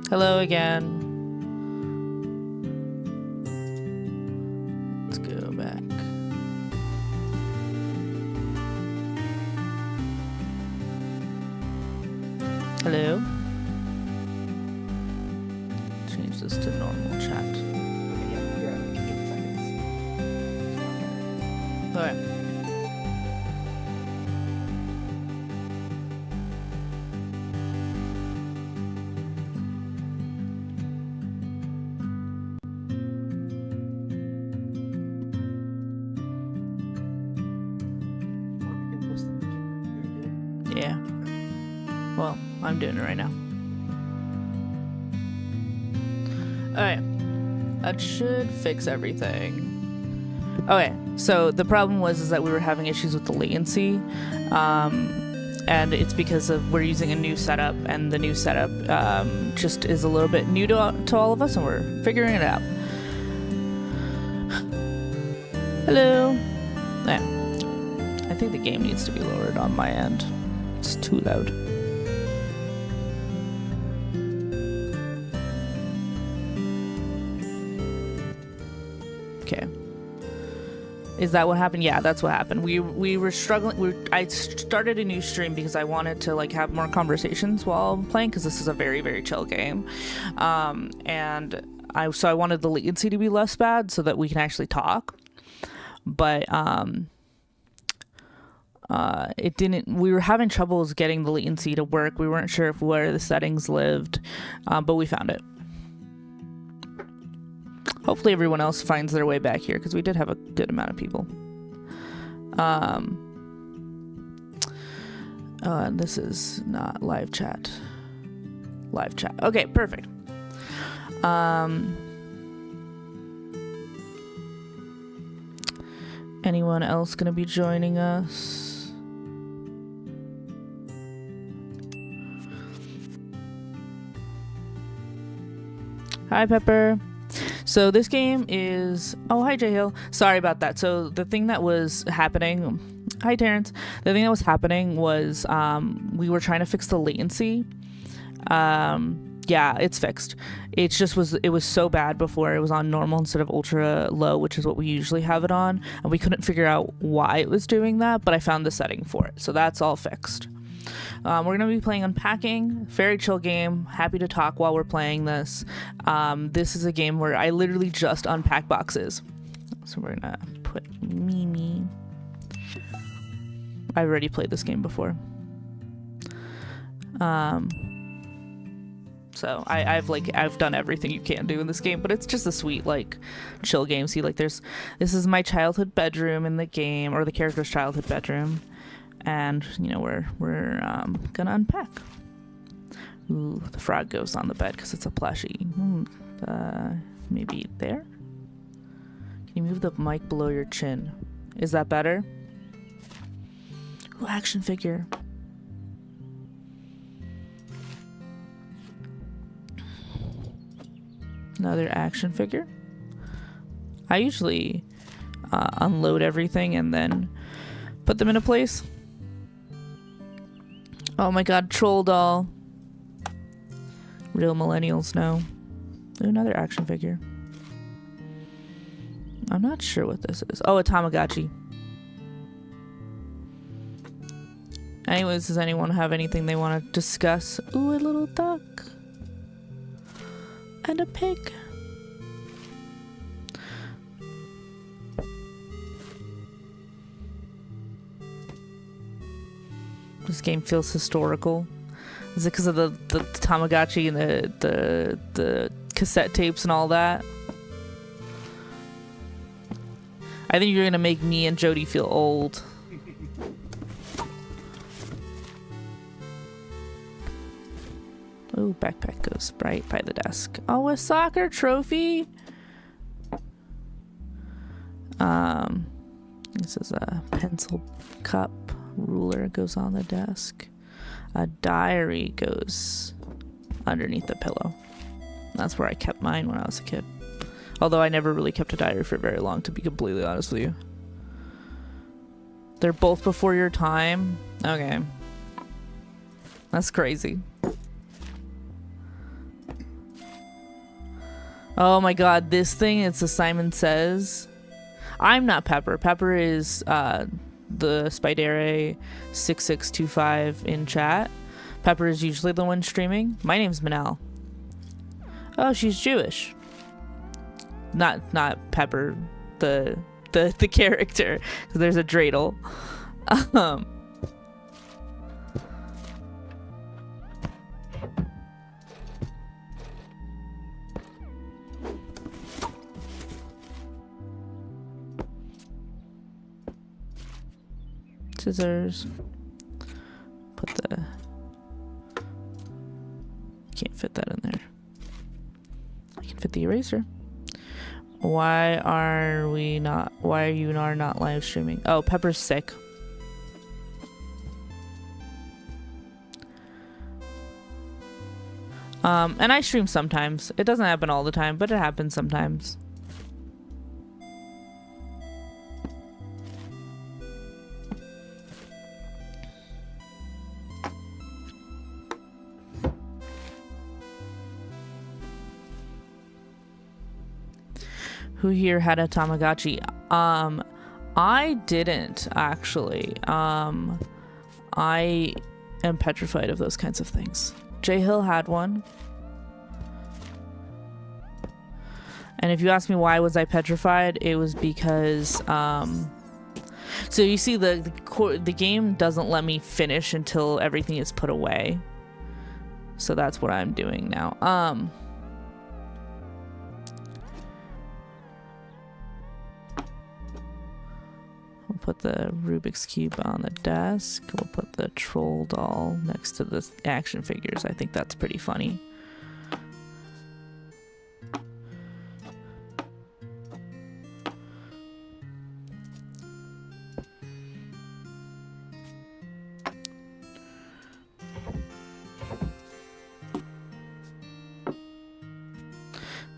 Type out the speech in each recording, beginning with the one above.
Hello again. Let's go back. Hello. Change this to normal chat. Okay, yeah, you're at like 8 seconds. Okay. Yeah. Well, I'm doing it right now. Alright. That should fix everything. Okay, so the problem was that we were having issues with the latency. And it's because we're using a new setup, and the new setup just is a little bit new to all of us, and we're figuring it out. Hello. Yeah. I think the game needs to be lowered on my end. It's too loud. Okay. Is that what happened? Yeah, that's what happened. We were struggling. I started a new stream because I wanted to like have more conversations while playing, because this is a very, very chill game. And I wanted the latency to be less bad so that we can actually talk. But it didn't. We were having troubles getting the latency to work. We weren't sure where the settings lived, but we found it. Hopefully everyone else finds their way back here, because we did have a good amount of people. This is not live chat. Live chat. Okay, perfect. Anyone else gonna be joining us? Hi, Pepper. So this game is... Oh, hi, J Hill. Sorry about that. So the thing that was happening... Hi, Terrence. The thing that was happening was we were trying to fix the latency. Yeah, it's fixed. It was so bad before. It was on normal instead of ultra low, which is what we usually have it on. And we couldn't figure out why it was doing that, but I found the setting for it. So that's all fixed. We're going to be playing Unpacking. Very chill game. Happy to talk while we're playing this. This is a game where I literally just unpack boxes. So we're going to put Mimi. I've already played this game before. So I've done everything you can do in this game, but it's just a sweet, like, chill game. See, like, this is my childhood bedroom in the game, or the character's childhood bedroom. And, you know, we're gonna unpack. Ooh, the frog goes on the bed because it's a plushie. Maybe there? Can you move the mic below your chin? Is that better? Ooh, action figure. Another action figure. I usually unload everything and then put them into place. Oh my god, troll doll. Real millennials know. Ooh, another action figure. I'm not sure what this is. Oh, a Tamagotchi. Anyways, does anyone have anything they want to discuss? Ooh, a little duck. And a pig. This game feels historical. Is it because of the Tamagotchi and the cassette tapes and all that? I think you're gonna make me and Jody feel old. Oh, backpack goes right by the desk. Oh, a soccer trophy. This is a pencil cup. Ruler goes on the desk. A diary goes underneath the pillow. That's where I kept mine when I was a kid. Although I never really kept a diary for very long, to be completely honest with you. They're both before your time? Okay. That's crazy. Oh my god, this thing, it's a Simon Says. I'm not Pepper. Pepper is the Spidere 6625 in chat. Pepper is usually the one streaming. My name's Minal. Oh, she's Jewish. Not Pepper, the character, because there's a dreidel. Scissors. Put the... Can't fit that in there. I can fit the eraser. Why are you not live streaming? Oh, Pepper's sick. And I stream sometimes. It doesn't happen all the time, but it happens sometimes. Who here had a Tamagotchi? I didn't actually. I am petrified of those kinds of things. J Hill had one. And if you ask me why was I petrified, it was because so you see the game doesn't let me finish until everything is put away. So that's what I'm doing now. We'll put the Rubik's Cube on the desk. We'll put the troll doll next to the action figures. I think that's pretty funny.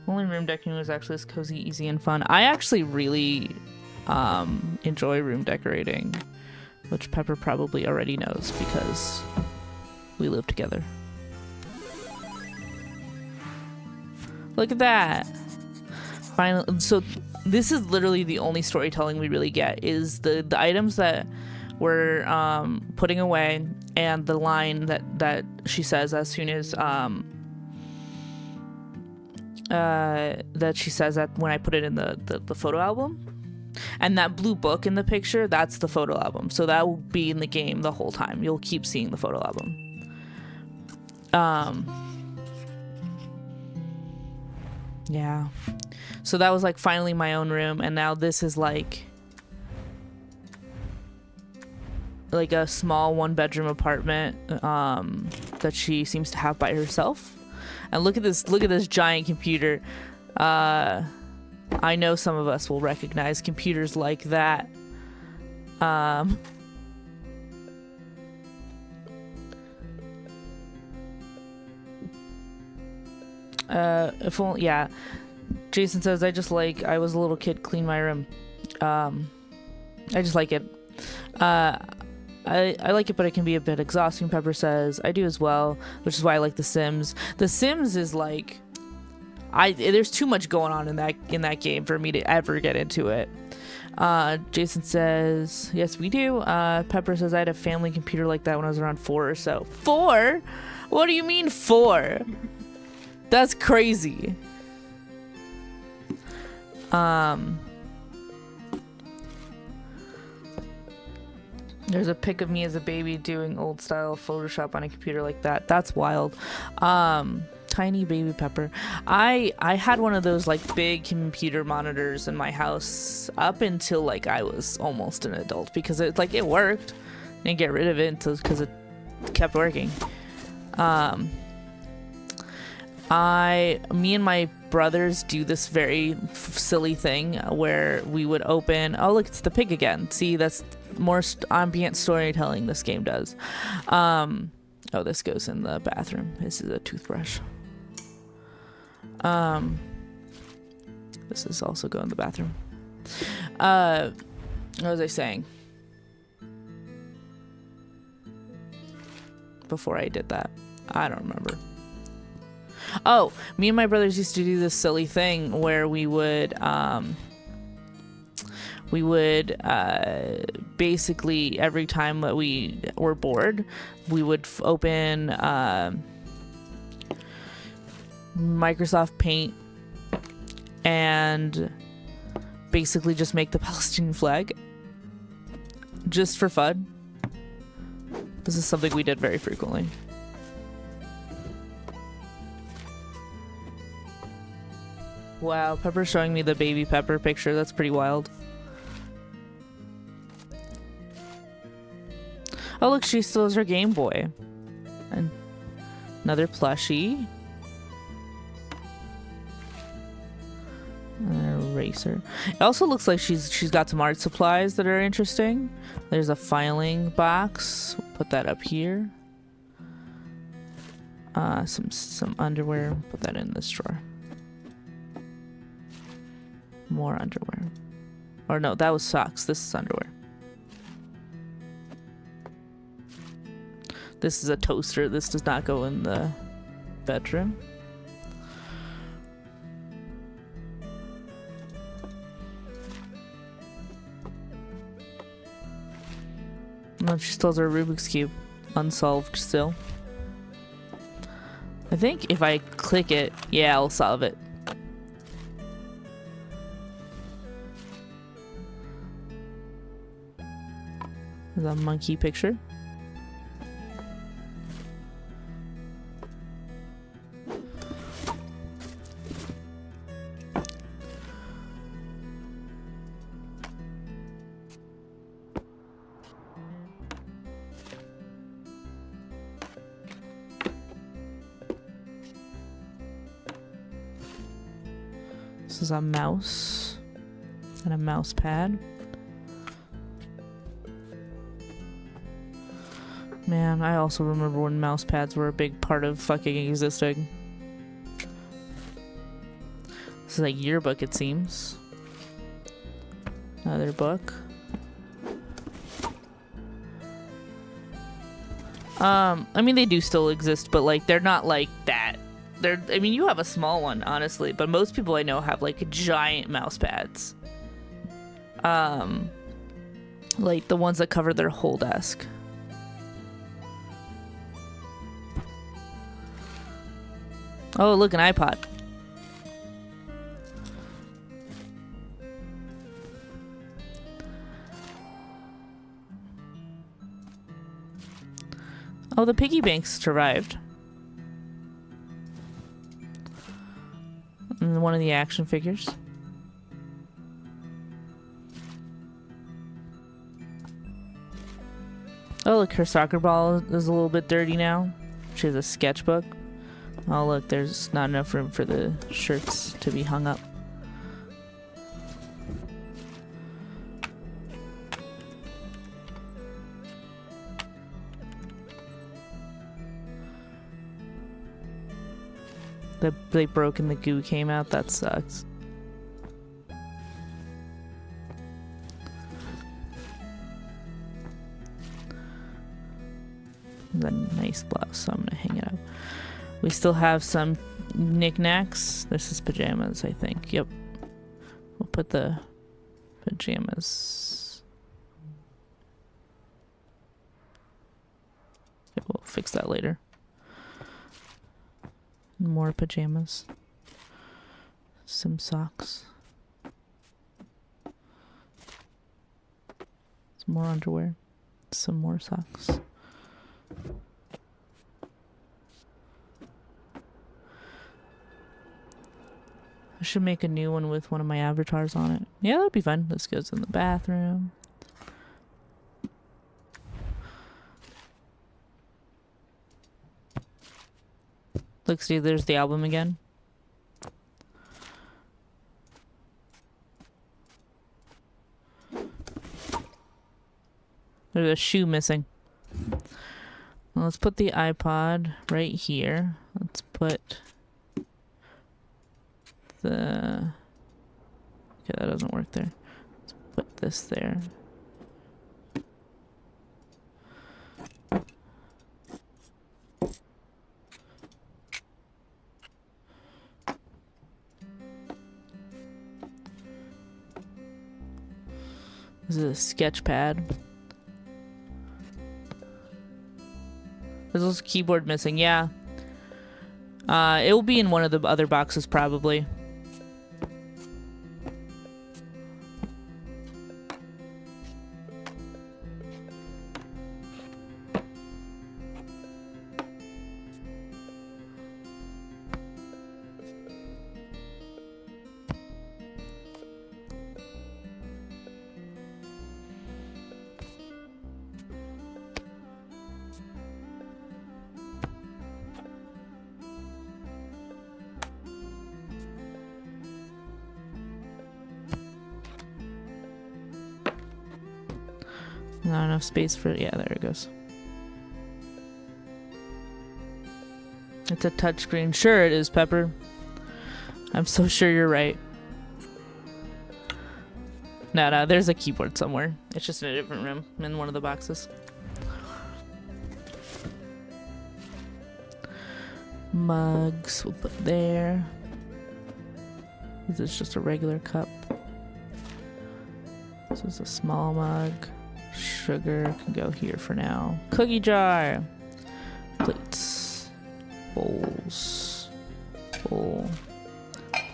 Only room decking was actually as cozy, easy, and fun. I actually really enjoy room decorating, which Pepper probably already knows because we live together. Look at that. Finally, so this is literally the only storytelling we really get is the items that we're putting away and the line that she says as soon as that she says that when I put it in the photo album. And that blue book in the picture, that's the photo album. So that will be in the game the whole time. You'll keep seeing the photo album. Yeah. So that was like finally my own room, and now this is like a small 1-bedroom apartment that she seems to have by herself. And look at this giant computer. I know some of us will recognize computers like that. If only, yeah. Jason says, I was a little kid, clean my room. I just like it. I like it, but it can be a bit exhausting. Pepper says, I do as well, which is why I like The Sims. The Sims is like, there's too much going on in that game for me to ever get into it. Jason says, yes, we do. Pepper says, I had a family computer like that when I was around 4 or so. 4? What do you mean 4? That's crazy. There's a pic of me as a baby doing old style Photoshop on a computer like that. That's wild. Tiny baby Pepper. I had one of those like big computer monitors in my house up until like I was almost an adult because it worked. I didn't get rid of it because it kept working. Me and my brothers do this very silly thing where we would open. Oh look, it's the pig again. See, that's more ambient storytelling this game does. Oh, this goes in the bathroom. This is a toothbrush. This is also go in the bathroom. What was I saying? Before I did that, I don't remember. Oh, me and my brothers used to do this silly thing where we would basically every time that we were bored, we would open Microsoft Paint and basically just make the Palestinian flag just for fun. This is something we did very frequently. Wow, Pepper's showing me the baby Pepper picture. That's pretty wild. Oh, look, she still has her Game Boy. And another plushie. An eraser. It also looks like she's got some art supplies that are interesting. There's a filing box. We'll put that up here. Some underwear. Put that in this drawer. More underwear. Or no, that was socks. This is underwear. This is a toaster. This does not go in the bedroom. No, she still has her Rubik's Cube. Unsolved still. I think if I click it, yeah, I'll solve it. There's a monkey picture. This is a mouse and a mouse pad. Man, I also remember when mouse pads were a big part of fucking existing. This is a yearbook, it seems. Another book. I mean, they do still exist, but like they're not like that. I mean, you have a small one, honestly, but most people I know have like giant mouse pads. Like the ones that cover their whole desk. Oh, look, an iPod. Oh, the piggy banks survived. And one of the action figures. Oh, look, her soccer ball is a little bit dirty now. She has a sketchbook. Oh, look, there's not enough room for the shirts to be hung up. They broke and the goo came out. That sucks. The nice blouse, so I'm gonna hang it up. We still have some knickknacks. This is pajamas, I think. Yep. We'll put the pajamas. Okay, we'll fix that later. More pajamas. Some socks. Some more underwear. Some more socks. I should make a new one with one of my avatars on it. Yeah, that'd be fun. This goes in the bathroom. Look, see, there's the album again. There's a shoe missing. Well, let's put the iPod right here. Let's put the... Okay, that doesn't work there. Let's put this there. This is a sketch pad. There's also a keyboard missing, yeah. It will be in one of the other boxes, probably. Not enough space for... Yeah, there it goes. It's a touchscreen. Sure it is, Pepper. I'm so sure you're right. No, there's a keyboard somewhere. It's just in a different room, in one of the boxes. Mugs, we'll put there. This is just a regular cup. This is a small mug. Sugar can go here for now. Cookie jar. Plates. Bowls. Bowl.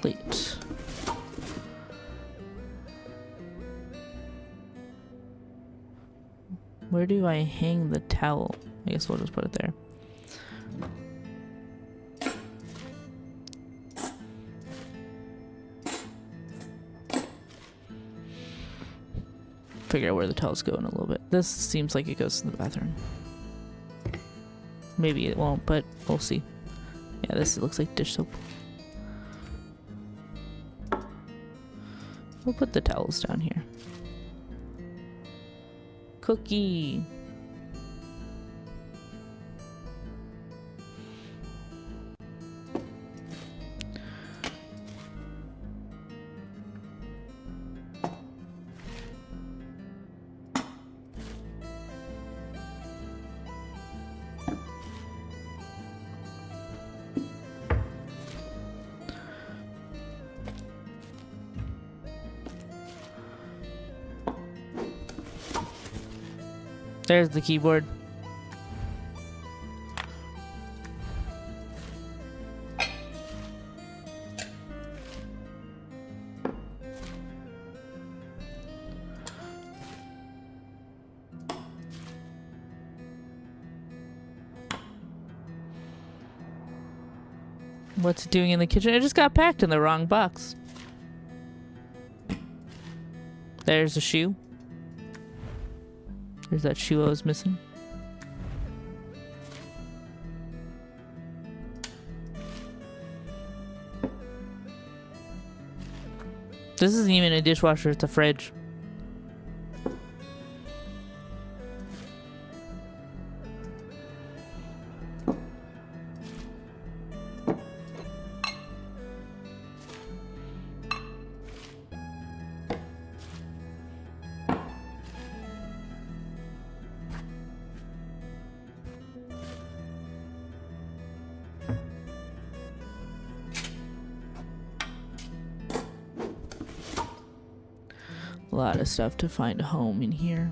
Plate. Where do I hang the towel? I guess we'll just put it there. Figure out where the towels go in a little bit. This seems like it goes to the bathroom. Maybe it won't, but we'll see. Yeah, this looks like dish soap. We'll put the towels down here. Cookie. There's the keyboard. What's it doing in the kitchen? It just got packed in the wrong box. There's a shoe. There's that shoe I was missing. This isn't even a dishwasher, it's a fridge. A lot of stuff to find a home in here.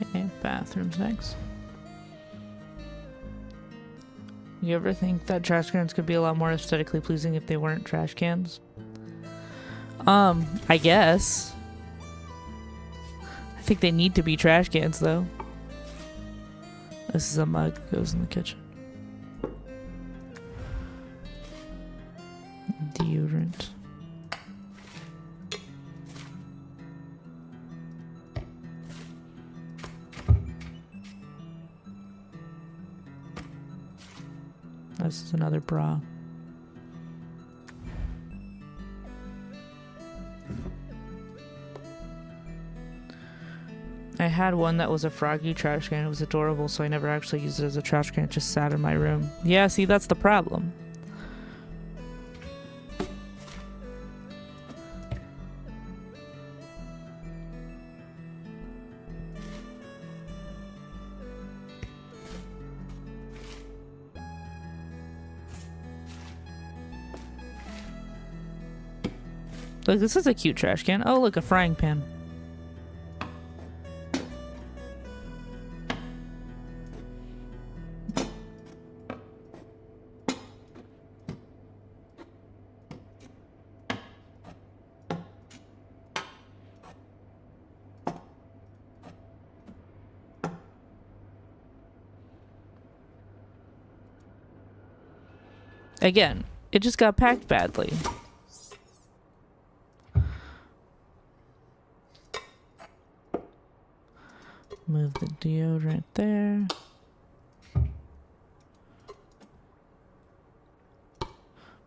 Okay, bathrooms next. You ever think that trash cans could be a lot more aesthetically pleasing if they weren't trash cans? I guess. I think they need to be trash cans though. This is a mug that goes in the kitchen. Deodorant. This is another bra. I had one that was a froggy trash can. It was adorable, so I never actually used it as a trash can. It just sat in my room. Yeah, see, that's the problem. Look, this is a cute trash can. Oh, look, a frying pan. Again, it just got packed badly. Move the deodorant there.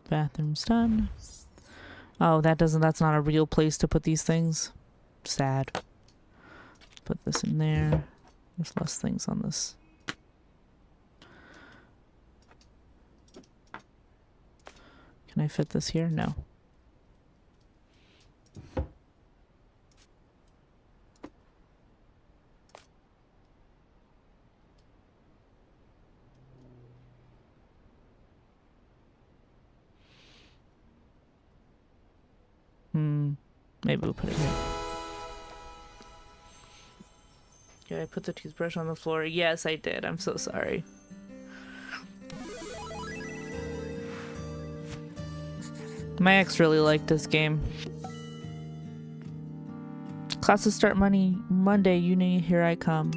Bathroom's done. Oh, that's not a real place to put these things. Sad. Put this in there. There's less things on this. Can I fit this here? No. Maybe we'll put it here. Did I put the toothbrush on the floor? Yes, I did. I'm so sorry. My ex really liked this game. Classes start Monday. Uni, here I come.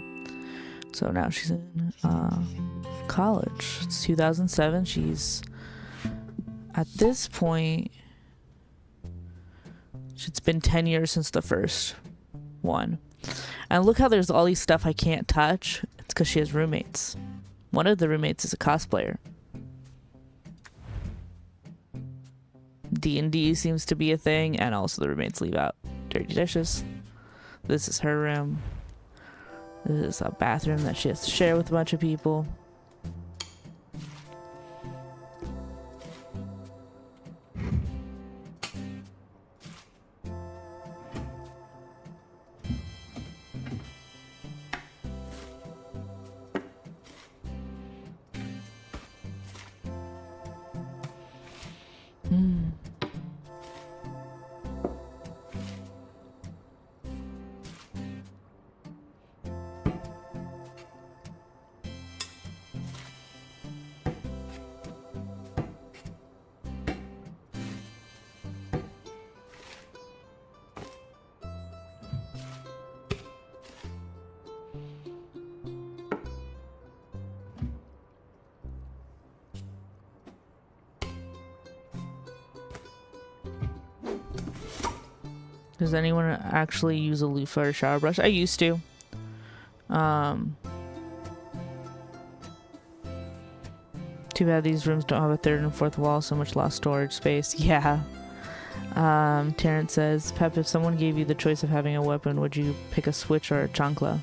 So now she's in college. It's 2007. She's at this point. It's been 10 years since the first one. And look how there's all these stuff I can't touch. It's because she has roommates. One of the roommates is a cosplayer. D&D seems to be a thing, and also the roommates leave out dirty dishes. This is her room. This is a bathroom that she has to share with a bunch of people. Does anyone actually use a loofah or shower brush? I used to. Too bad these rooms don't have a third and fourth wall, so much lost storage space. Yeah. Terrence says, Pep, if someone gave you the choice of having a weapon, would you pick a switch or a chancla?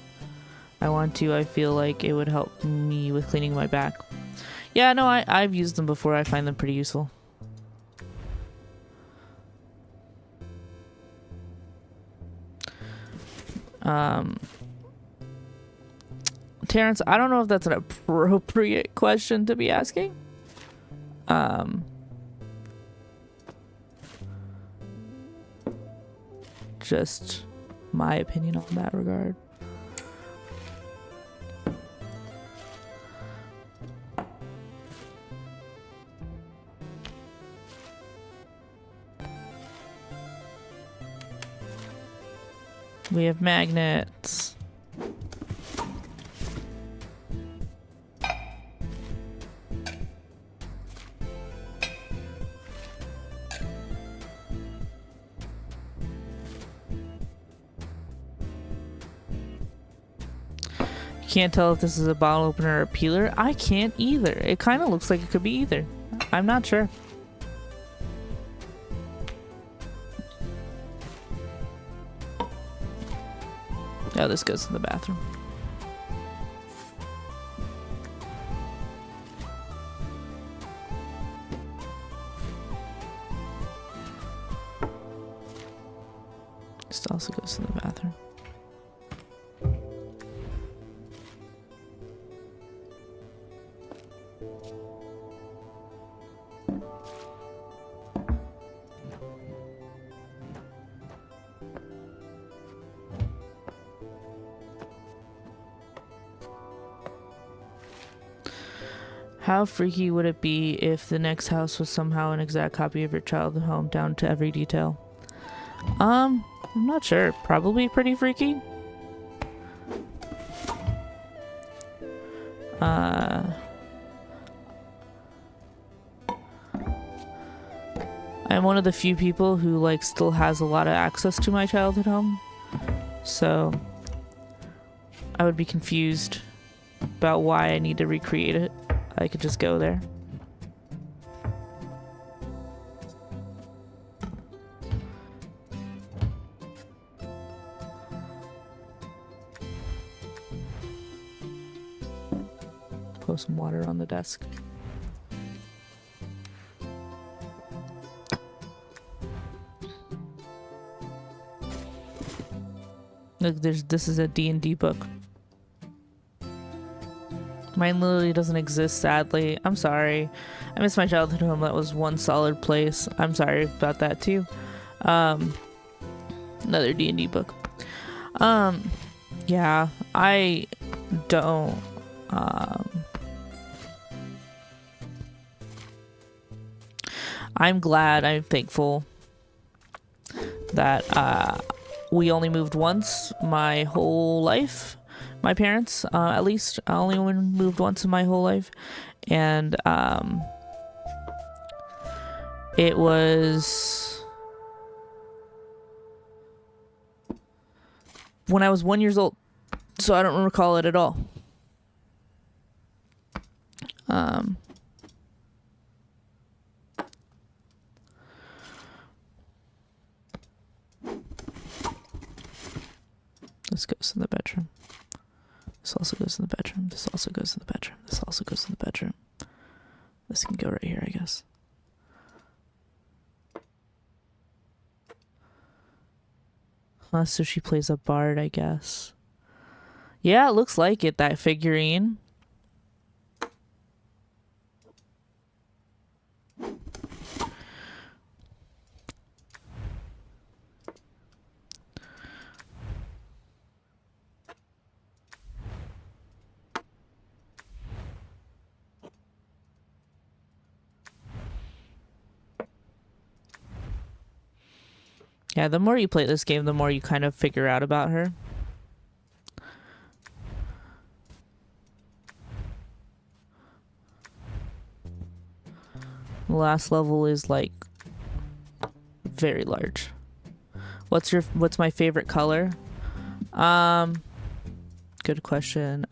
I want to. I feel like it would help me with cleaning my back. Yeah, no, I've used them before. I find them pretty useful. Terrence, I don't know if that's an appropriate question to be asking. Just my opinion on that regard. We have magnets. Can't tell if this is a bottle opener or a peeler. I can't either. It kind of looks like it could be either. I'm not sure. Oh, this goes in the bathroom. This also goes in the bathroom. How freaky would it be if the next house was somehow an exact copy of your childhood home down to every detail? I'm not sure. Probably pretty freaky. I'm one of the few people who like still has a lot of access to my childhood home. So I would be confused about why I need to recreate it. I could just go there. Pour some water on the desk. Look, this is a D&D book. Mine literally doesn't exist, sadly. I'm sorry. I miss my childhood home. That was one solid place. I'm sorry about that too. Another D&D book. Yeah, I don't. I'm glad. I'm thankful that we only moved once my whole life. My parents, at least, I only moved once in my whole life, and it was when I was 1 year old, so I don't recall it at all. This goes in the bedroom. This also goes in the bedroom. This also goes in the bedroom. This also goes in the bedroom. This can go right here, I guess. So she plays a bard, I guess. Yeah, it looks like it, that figurine. Yeah, the more you play this game, the more you kind of figure out about her. The last level is like very large. What's my favorite color? Good question.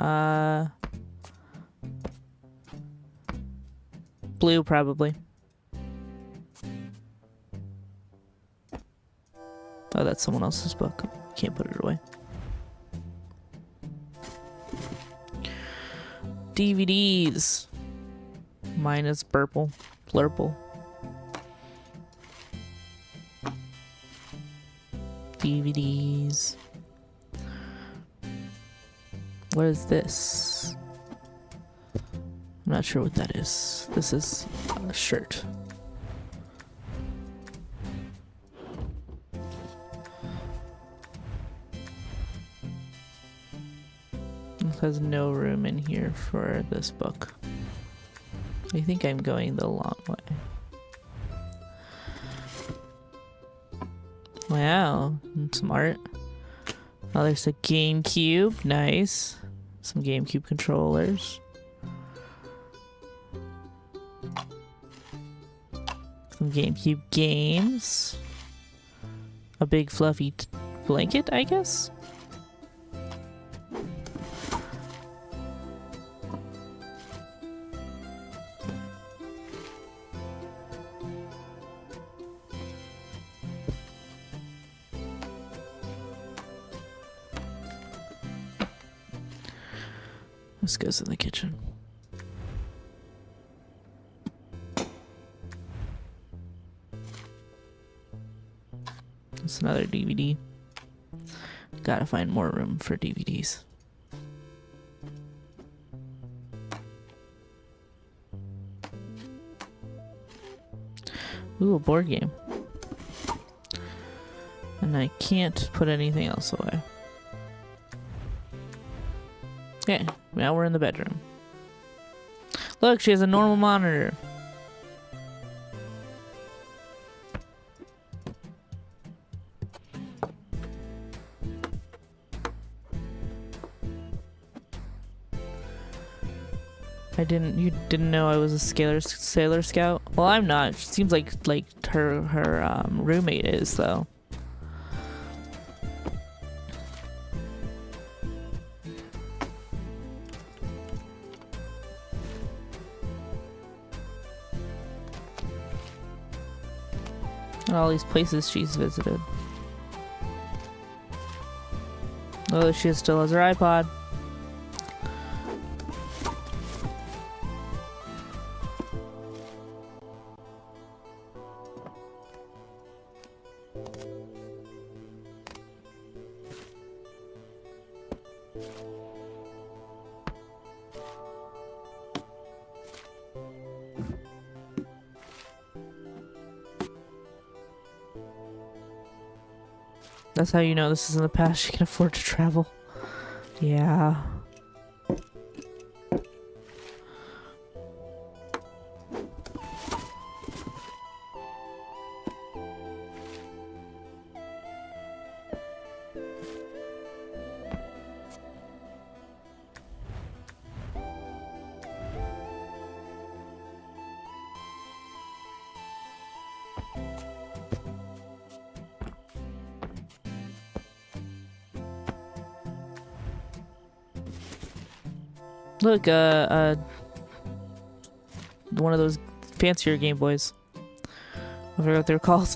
Blue, probably. Oh, that's someone else's book. Can't put it away. DVDs. Mine is purple. Blurple. DVDs. What is this? I'm not sure what that is. This is a shirt. There's no room in here for this book. I think I'm going the long way. Wow, some art. Oh, there's a GameCube. Nice. Some GameCube controllers. Some GameCube games. A big fluffy blanket, I guess. This goes in the kitchen. It's another DVD. Gotta find more room for DVDs. Ooh, a board game. And I can't put anything else away. Okay, now we're in the bedroom. Look, she has a normal monitor. You didn't know I was a Sailor Scout? Well, I'm not. She seems like her roommate is, though. And all these places she's visited. Oh, she still has her iPod. That's how you know this is in the past. She can afford to travel. Yeah. Look, one of those fancier Game Boys. I forgot what they're called.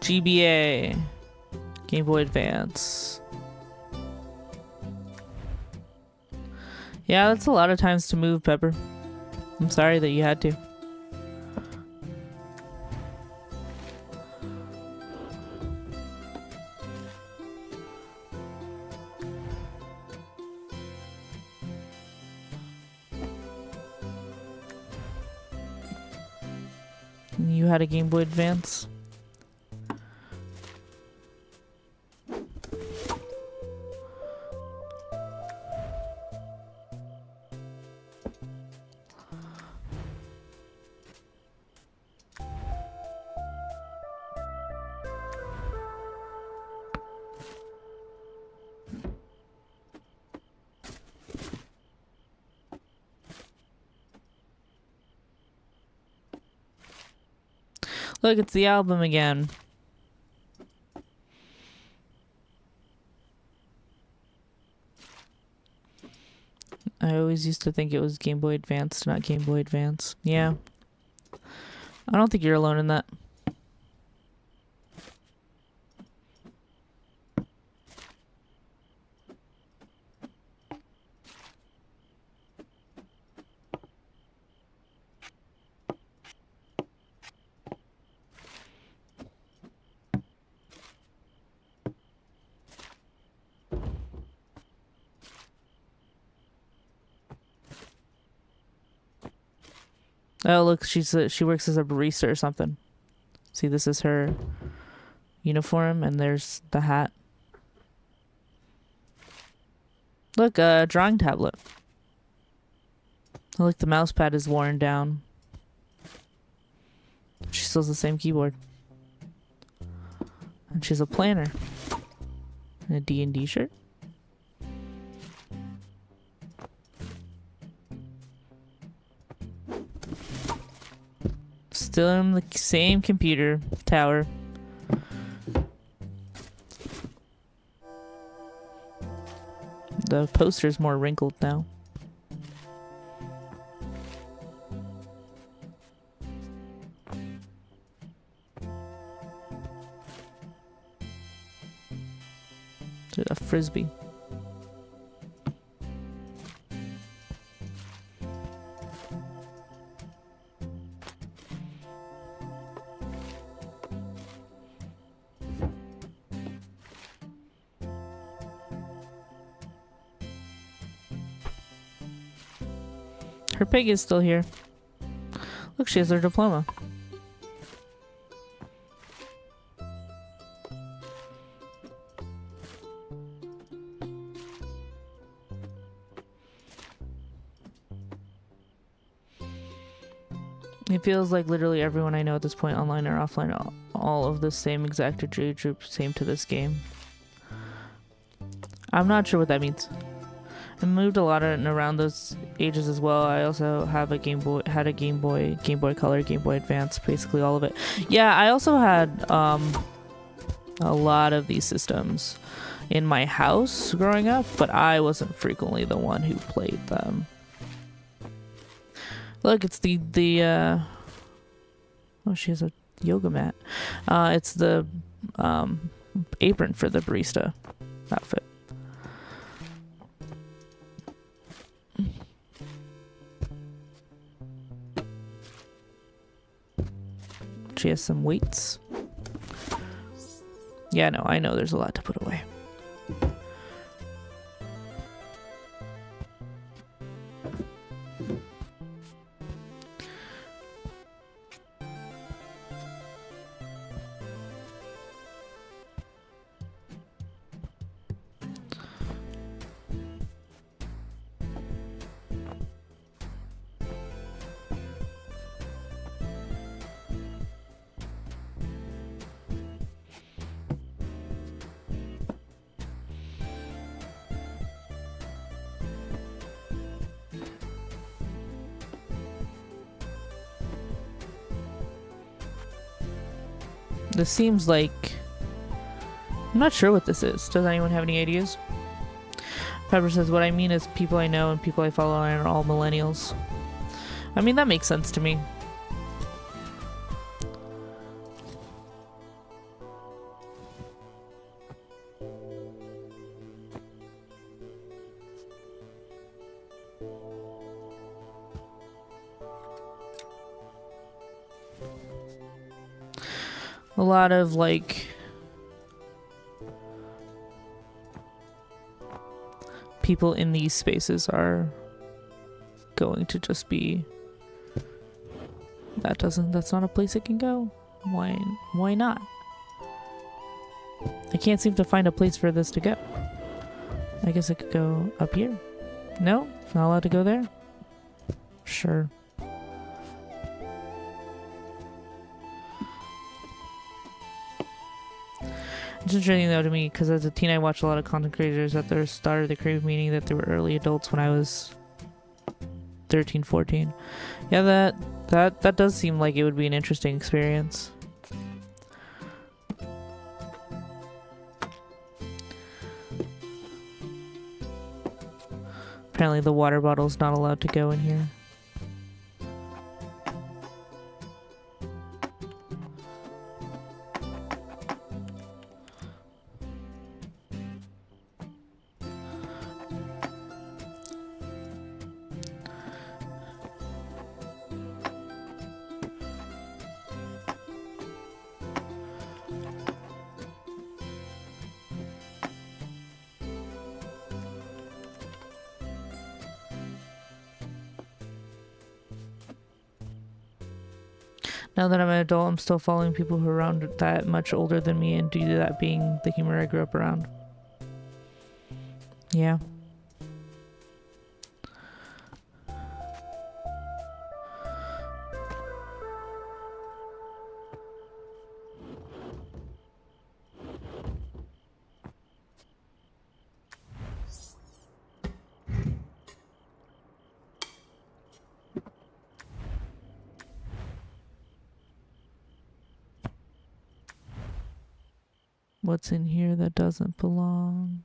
GBA. Game Boy Advance. Yeah, that's a lot of times to move, Pepper. I'm sorry that you had to. You had a Game Boy Advance? Look, it's the album again. I always used to think it was Game Boy Advance, not Game Boy Advance. Yeah. I don't think you're alone in that. Oh, look, she works as a barista or something. See, this is her uniform, and there's the hat. Look, a drawing tablet. Oh, look, the mouse pad is worn down. She still has the same keyboard. And she's a planner. And a D&D shirt. Still in the same computer tower. The poster's more wrinkled now. A frisbee. Her pig is still here. Look, she has her diploma. It feels like literally everyone I know at this point, online or offline, all of the same exact age group, same to this game. I'm not sure what that means. I moved a lot around those ages as well. I also have a Game Boy, Game Boy Color, Game Boy Advance, basically all of it. Yeah, I also had a lot of these systems in my house growing up, but I wasn't frequently the one who played them. Look, it's the oh, she has a yoga mat. It's the apron for the barista outfit. She has some weights. Yeah, no, I know there's a lot to put away. This seems like... I'm not sure what this is. Does anyone have any ideas? Pepper says, what I mean is people I know and people I follow are all millennials. I mean, that makes sense to me. A lot of, like, people in these spaces are going to just be, that's not a place it can go. Why not? I can't seem to find a place for this to go. I guess it could go up here. No? It's not allowed to go there? Sure. It's interesting though to me because as a teen I watched a lot of content creators at the start of the creative meaning that they were early adults when I was 13, 14. Yeah, that does seem like it would be an interesting experience. Apparently the water bottle's not allowed to go in here. Now that I'm an adult, I'm still following people who are around that much older than me, and due to that being the humor I grew up around. Yeah. What's in here that doesn't belong?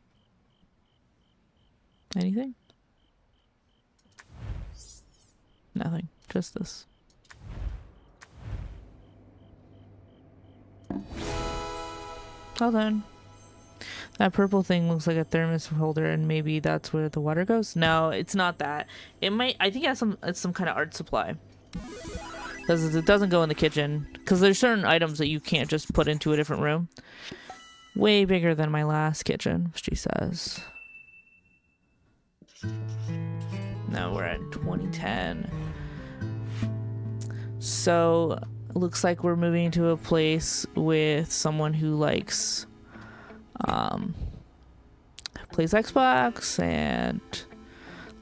Anything? Nothing. Just this. Well done. That purple thing looks like a thermos holder, and maybe that's where the water goes. No, it's not that. It might. I think it's some kind of art supply. Because it doesn't go in the kitchen. Because there's certain items that you can't just put into a different room. Way bigger than my last kitchen, she says. Now we're at 2010. So it looks like we're moving to a place with someone who likes plays Xbox and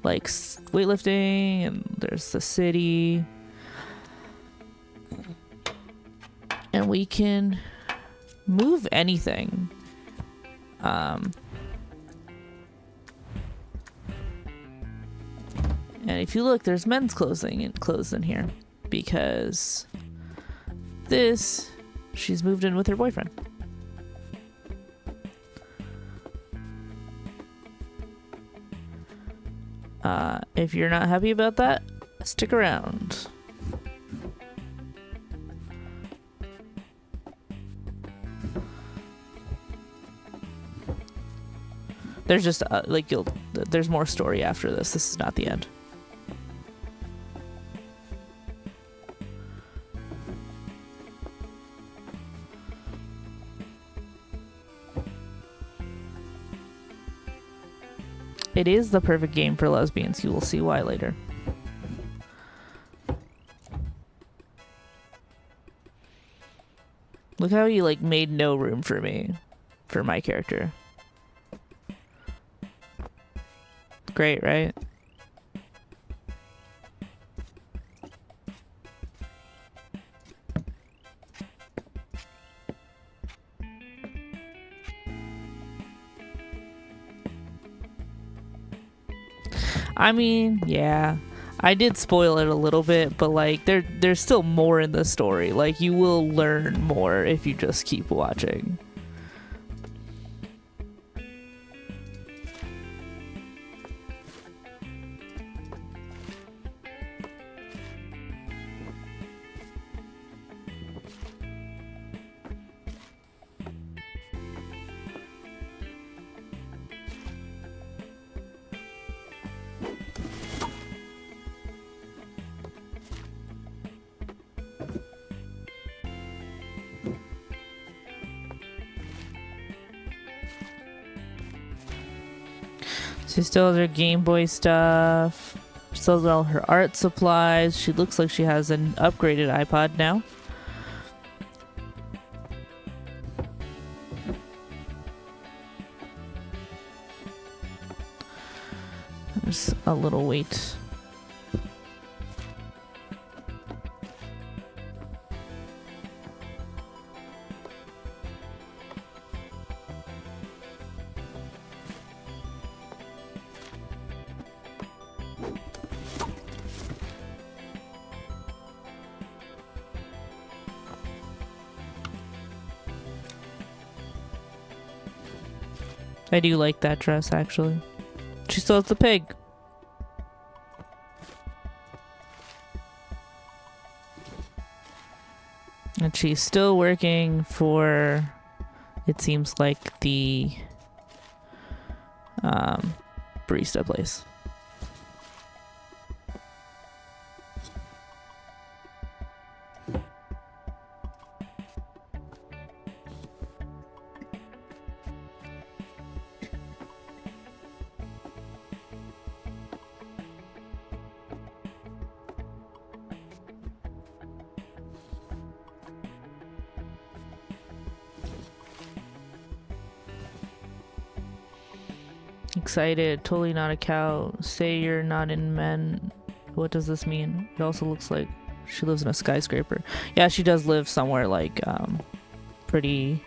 likes weightlifting, and there's the city, and we can move anything. And if you look, there's men's clothing in here, because she's moved in with her boyfriend. If you're not happy about that, stick around. There's just there's more story after this. This is not the end. It is the perfect game for lesbians. You will see why later. Look how he made no room for me, for my character. Great, right? I mean, yeah, I did spoil it a little bit, but there's still more in the story. You will learn more if you just keep watching. She still has her Game Boy stuff. She still has all her art supplies. She looks like she has an upgraded iPod now. There's a little wait. I do like that dress, actually. She still has the pig. And she's still working for, it seems like, the barista place. Excited, totally not a cow. Say you're not in men. What does this mean? It also looks like she lives in a skyscraper. Yeah, she does live somewhere pretty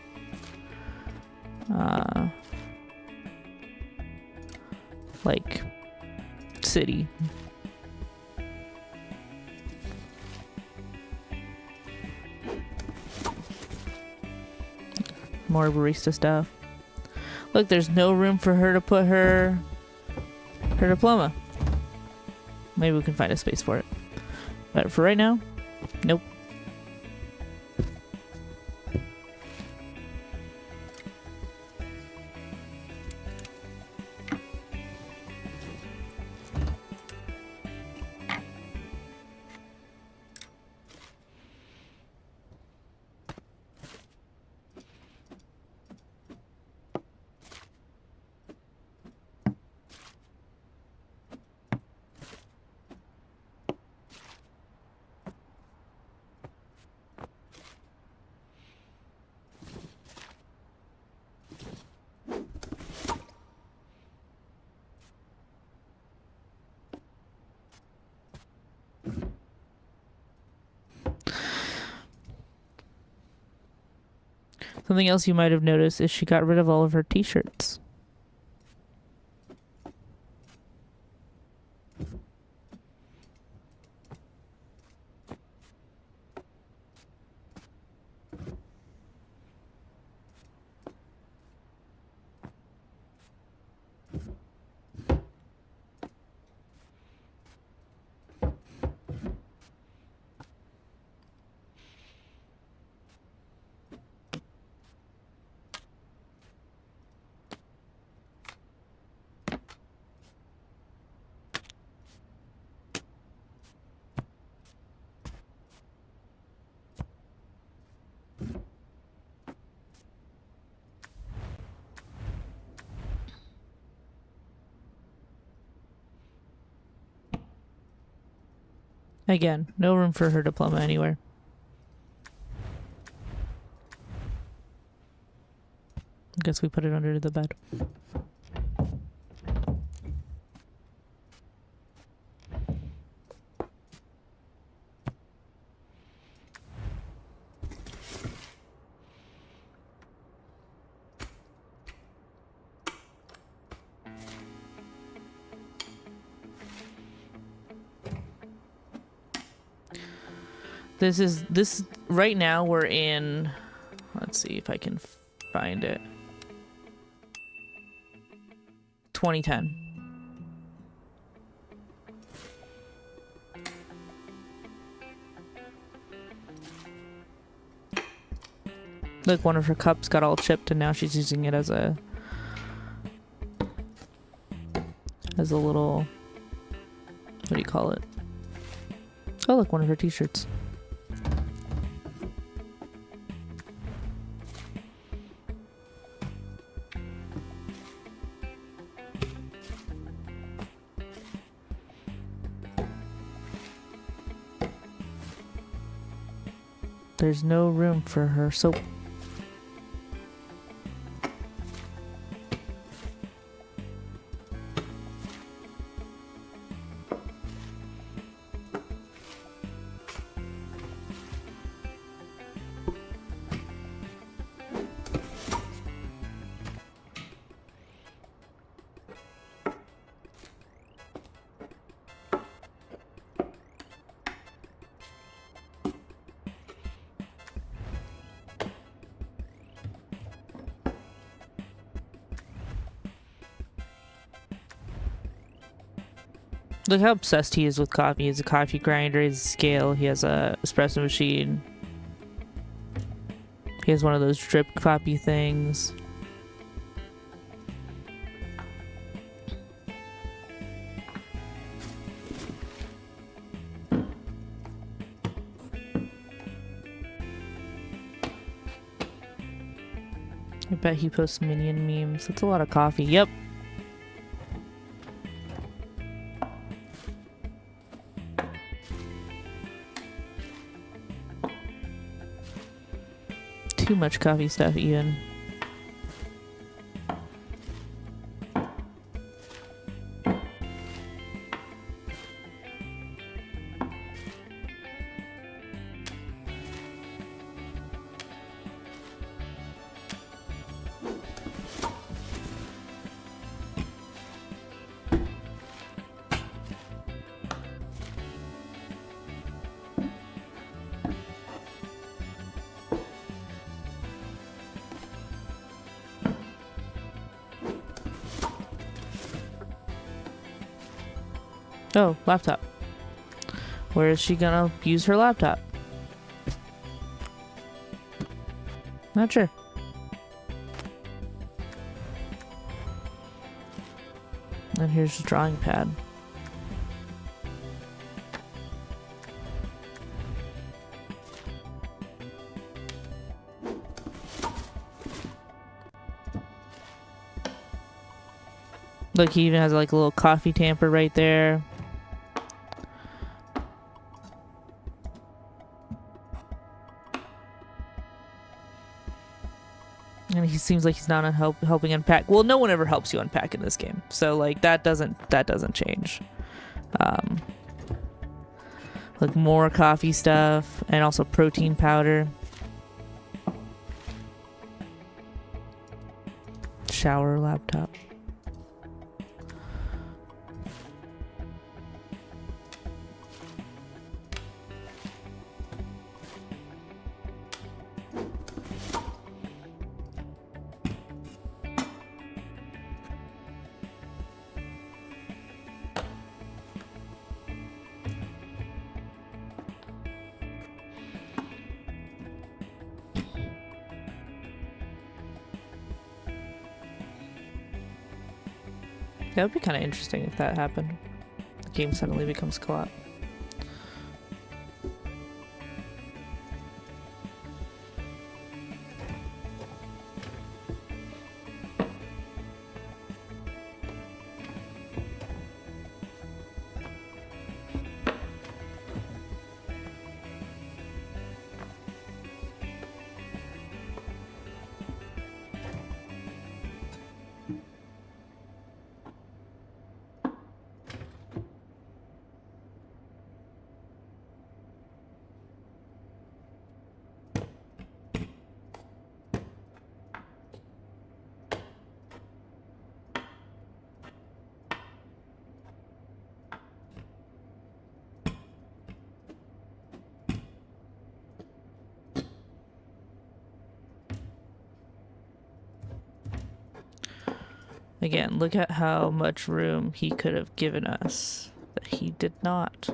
city. More barista stuff. Look, there's no room for her to put her diploma. Maybe we can find a space for it. But for right now, nope. Something else you might have noticed is she got rid of all of her t-shirts. Again, no room for her diploma anywhere. I guess we put it under the bed. This right now we're in, let's see if I can find it. 2010. Look, one of her cups got all chipped and now she's using it as a little, what do you call it? Oh, look, one of her t-shirts. There's no room for her soap. Look how obsessed he is with coffee. He has a coffee grinder, he has a scale, he has a espresso machine. He has one of those drip coffee things. I bet he posts Minion memes. That's a lot of coffee. Yep. Too much coffee stuff even. Oh, laptop. Where is she gonna use her laptop? Not sure. And here's the drawing pad. Look, he even has like a little coffee tamper right there. And he seems like he's not helping unpack. Well, no one ever helps you unpack in this game, so like that doesn't change. Like more coffee stuff and also protein powder. shower laptop. That would be kind of interesting if that happened. The game suddenly becomes co-op. Again, look at how much room he could have given us that he did not.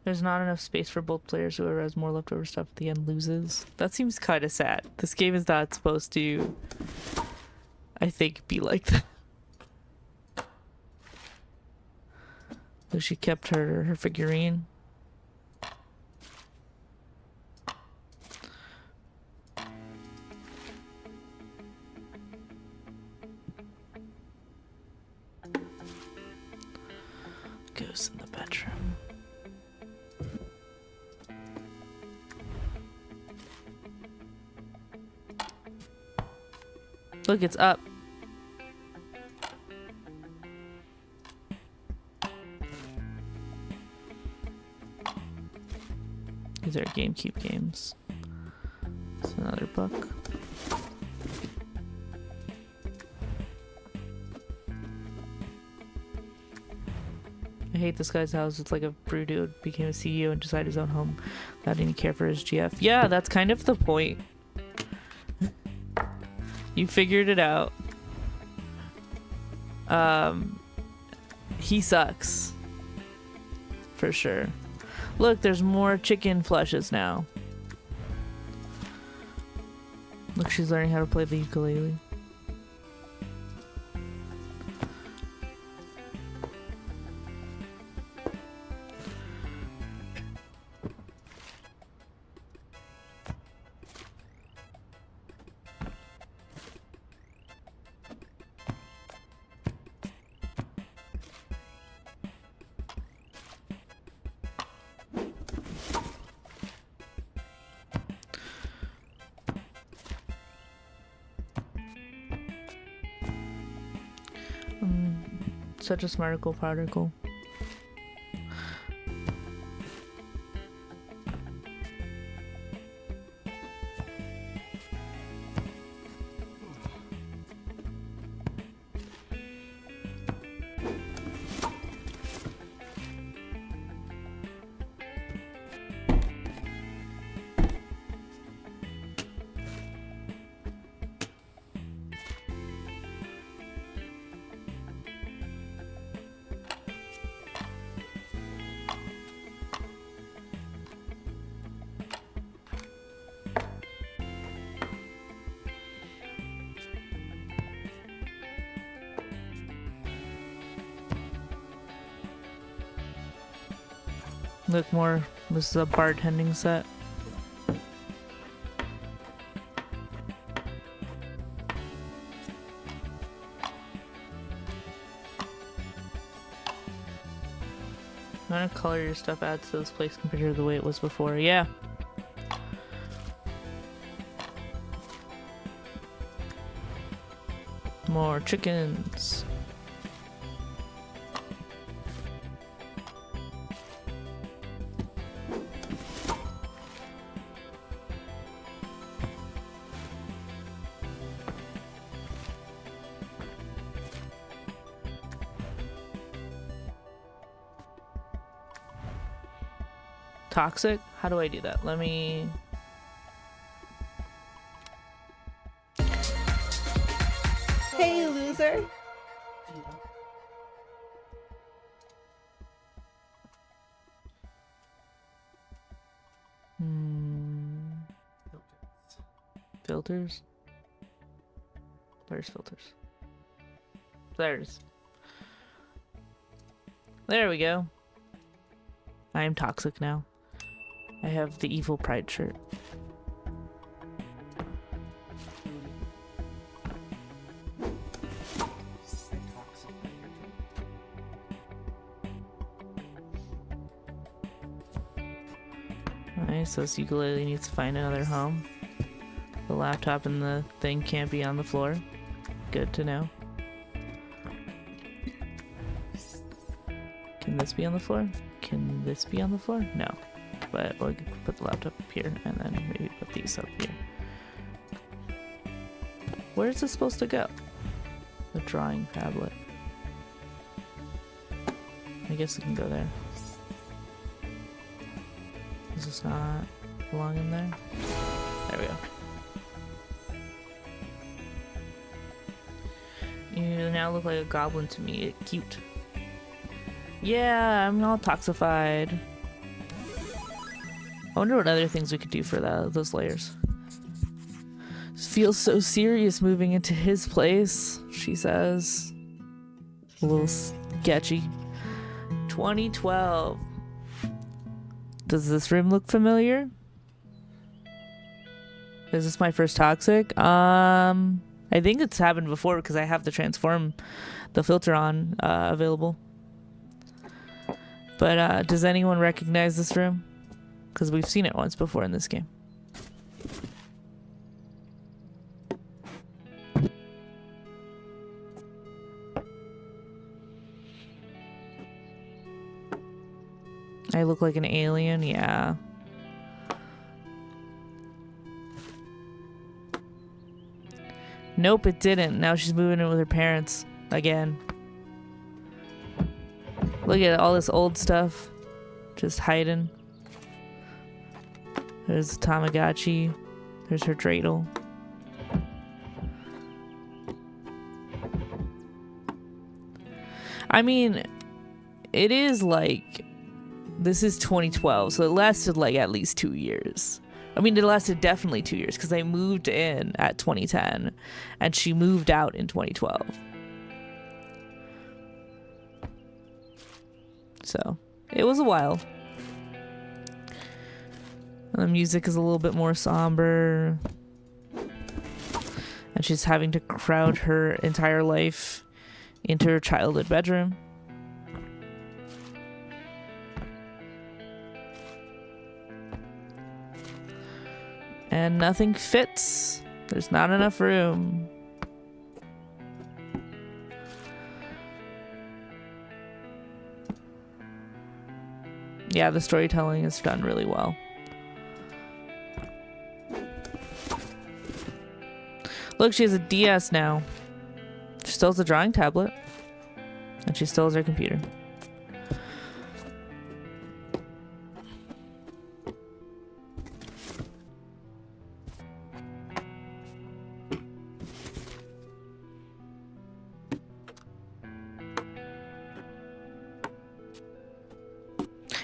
There's not enough space for both players. Whoever has more leftover stuff at the end loses. That seems kind of sad. This game is not supposed to, I think, be like that. So she kept her figurine. Goes in the bedroom. Look, it's up. These are GameCube games. It's another book. I hate this guy's house. It's like a brew dude became a CEO and decided his own home without any care for his GF. Yeah, that's kind of the point. You figured it out. He sucks. For sure. Look, there's more chicken flushes now. Look, she's learning how to play the ukulele. Such a smarticle particle. Look more. This is a bartending set. I'm gonna color your stuff adds to this place compared to the way it was before. Yeah. More chickens. Toxic? How do I do that? Let me... Hey, loser. Filters? Where's filters? There's. There we go. I am toxic now. I have the evil pride shirt. Nice, so this ukulele needs to find another home. The laptop and the thing can't be on the floor. Good to know. Can this be on the floor? Can this be on the floor? No. But we'll put the laptop up here and then maybe put these up here. Where is this supposed to go? The drawing tablet. I guess it can go there. Does this not belong in there? There we go. You now look like a goblin to me. Cute. Yeah, I'm all toxified. I wonder what other things we could do for those layers. Feels so serious moving into his place, she says. A little sketchy. 2012. Does this room look familiar? Is this my first toxic? I think it's happened before because I have the filter on available. But does anyone recognize this room? Because we've seen it once before in this game. I look like an alien? Yeah. Nope, it didn't. Now she's moving in with her parents. Again. Look at all this old stuff. Just hiding. There's the Tamagotchi. There's her dreidel. I mean, it is like... This is 2012, so it lasted like at least 2 years. I mean, it lasted definitely 2 years because I moved in at 2010 and she moved out in 2012. So, it was a while. And the music is a little bit more somber. And she's having to crowd her entire life into her childhood bedroom. And nothing fits. There's not enough room. Yeah, the storytelling is done really well. Look, she has a DS now. She still has a drawing tablet. And she still has her computer.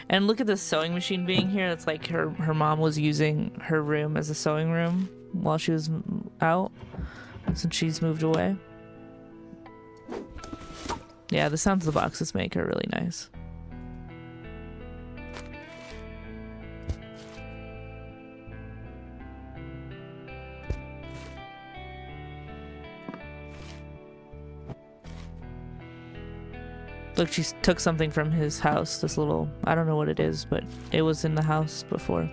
And look at this sewing machine being here. It's like her mom was using her room as a sewing room while she was out, since she's moved away. Yeah, the sounds the boxes make are really nice. Look, she took something from his house. This little, I don't know what it is, but it was in the house before.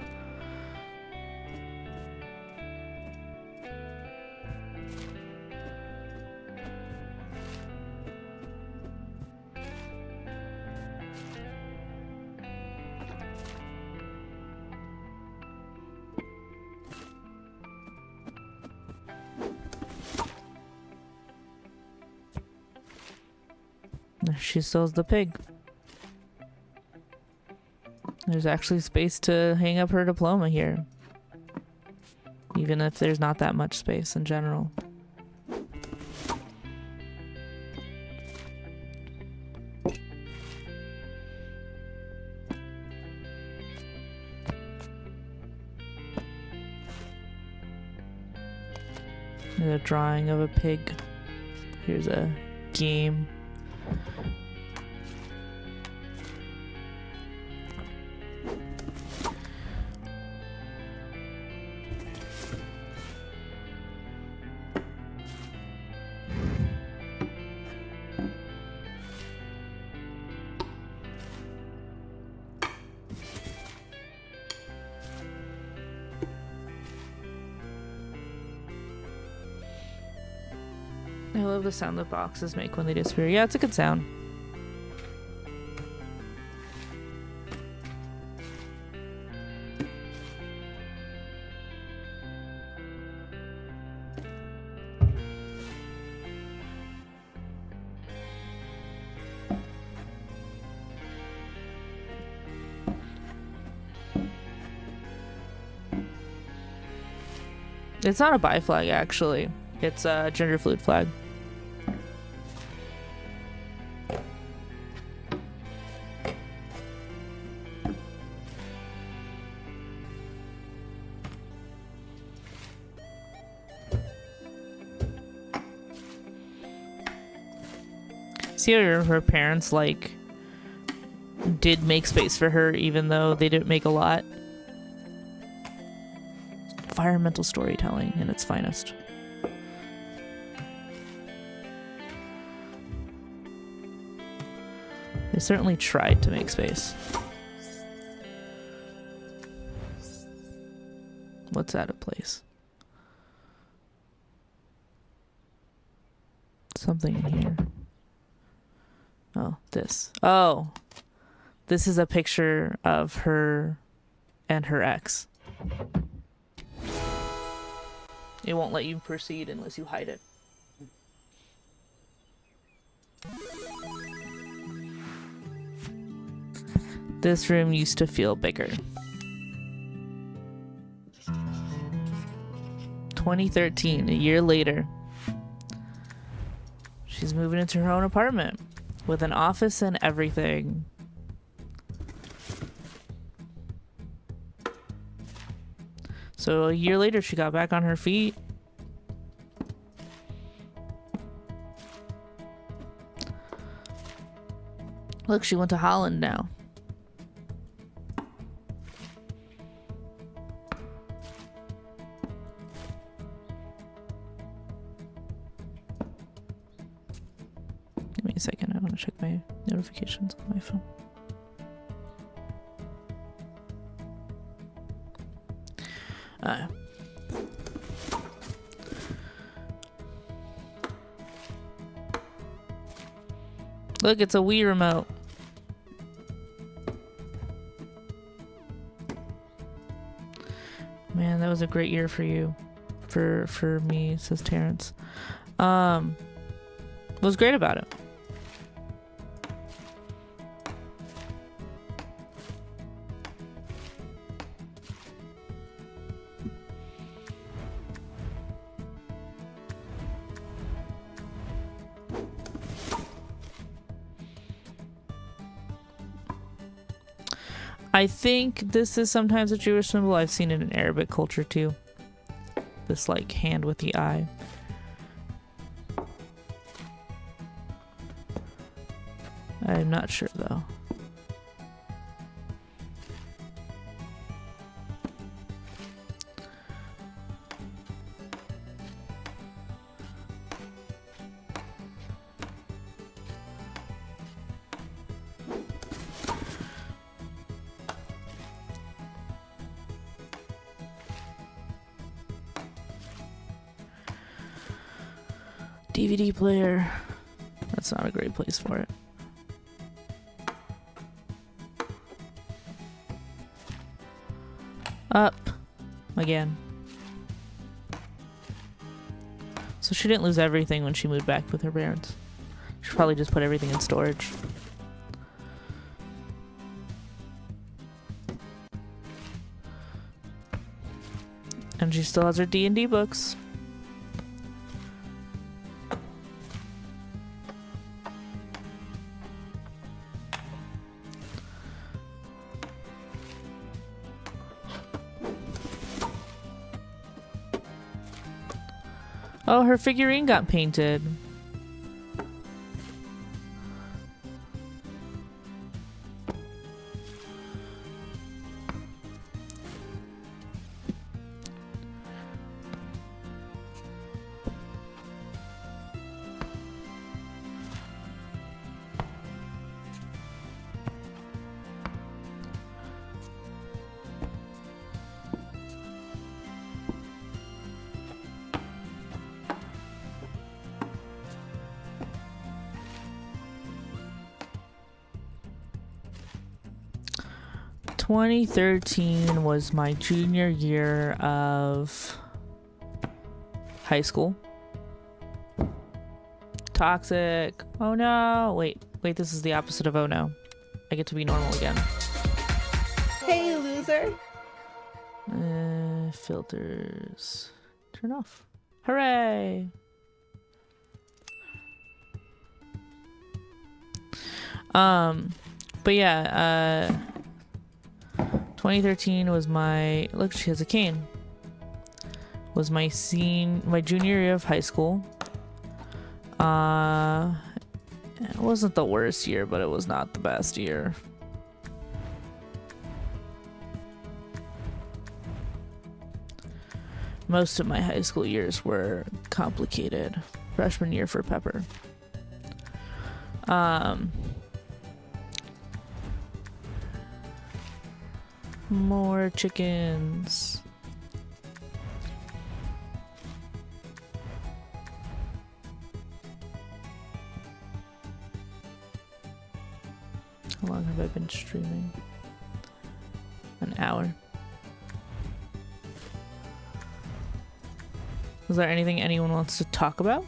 She sells the pig. There's actually space to hang up her diploma here. Even if there's not that much space in general. There's a drawing of a pig. Here's a game. I love the sound the boxes make when they disappear. Yeah, it's a good sound. It's not a bi flag, actually. It's a gender fluid flag. See her parents like did make space for her even though they didn't make a lot. Environmental storytelling in its finest. They certainly tried to make space. What's out of place? Something in here. Oh, this. Oh, this is a picture of her and her ex. It won't let you proceed unless you hide it. This room used to feel bigger. 2013, a year later. She's moving into her own apartment with an office and everything. So a year later, she got back on her feet. Look, she went to Holland now. Give me a second, I want to check my notifications on my phone. Look, it's a Wii remote. Man, that was a great year for you. For me, says Terrence. What was great about it? I think this is sometimes a Jewish symbol. I've seen it in Arabic culture too. This like hand with the eye. I'm not sure though. DVD player. That's not a great place for it. Up. Again. So she didn't lose everything when she moved back with her parents. She probably just put everything in storage. And she still has her D&D books. Oh, her figurine got painted. ...2013 was my junior year of high school. Toxic. Oh no. Wait, this is the opposite of oh no. I get to be normal again. Hey, loser. Filters. Turn off. Hooray! But yeah, 2013 was my... Look, she has a cane. Was my junior year of high school. It wasn't the worst year, but it was not the best year. Most of my high school years were complicated. Freshman year for Pepper. More chickens. How long have I been streaming? An hour. Is there anything anyone wants to talk about?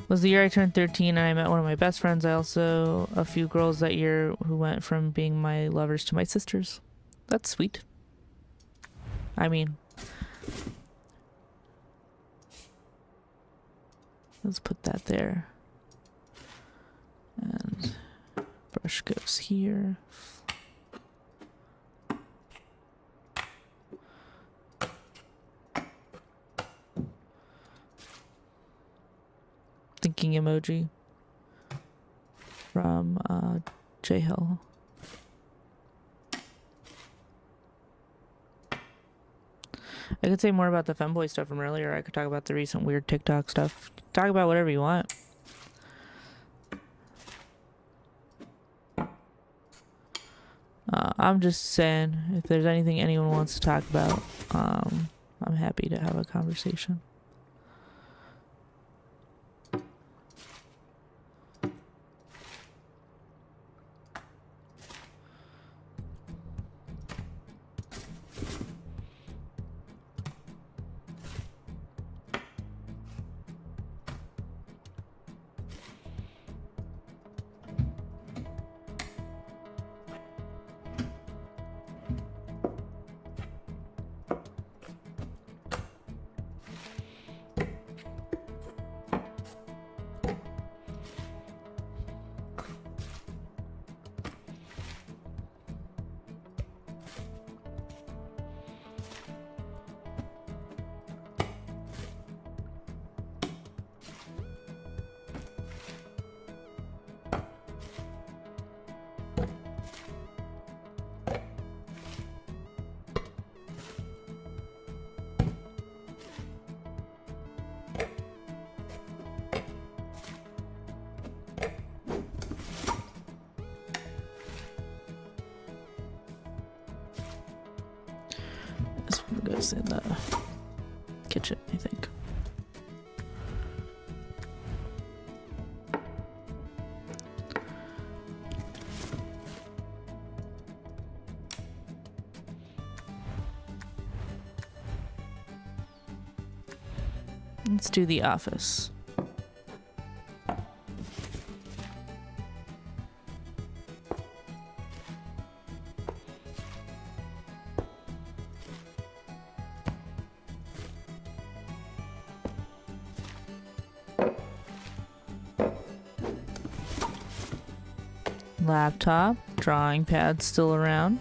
Was the year I turned 13 and I met one of my best friends. I also a few girls that year who went from being my lovers to my sisters. That's sweet. I mean, let's put that there. And brush goes here. Thinking emoji from J-Hill. I could say more about the femboy stuff from earlier. I could talk about the recent weird TikTok stuff. Talk about whatever you want. I'm just saying, if there's anything anyone wants to talk about, I'm happy to have a conversation. goes in the kitchen, I think. Let's do the office. Laptop, drawing pad still around.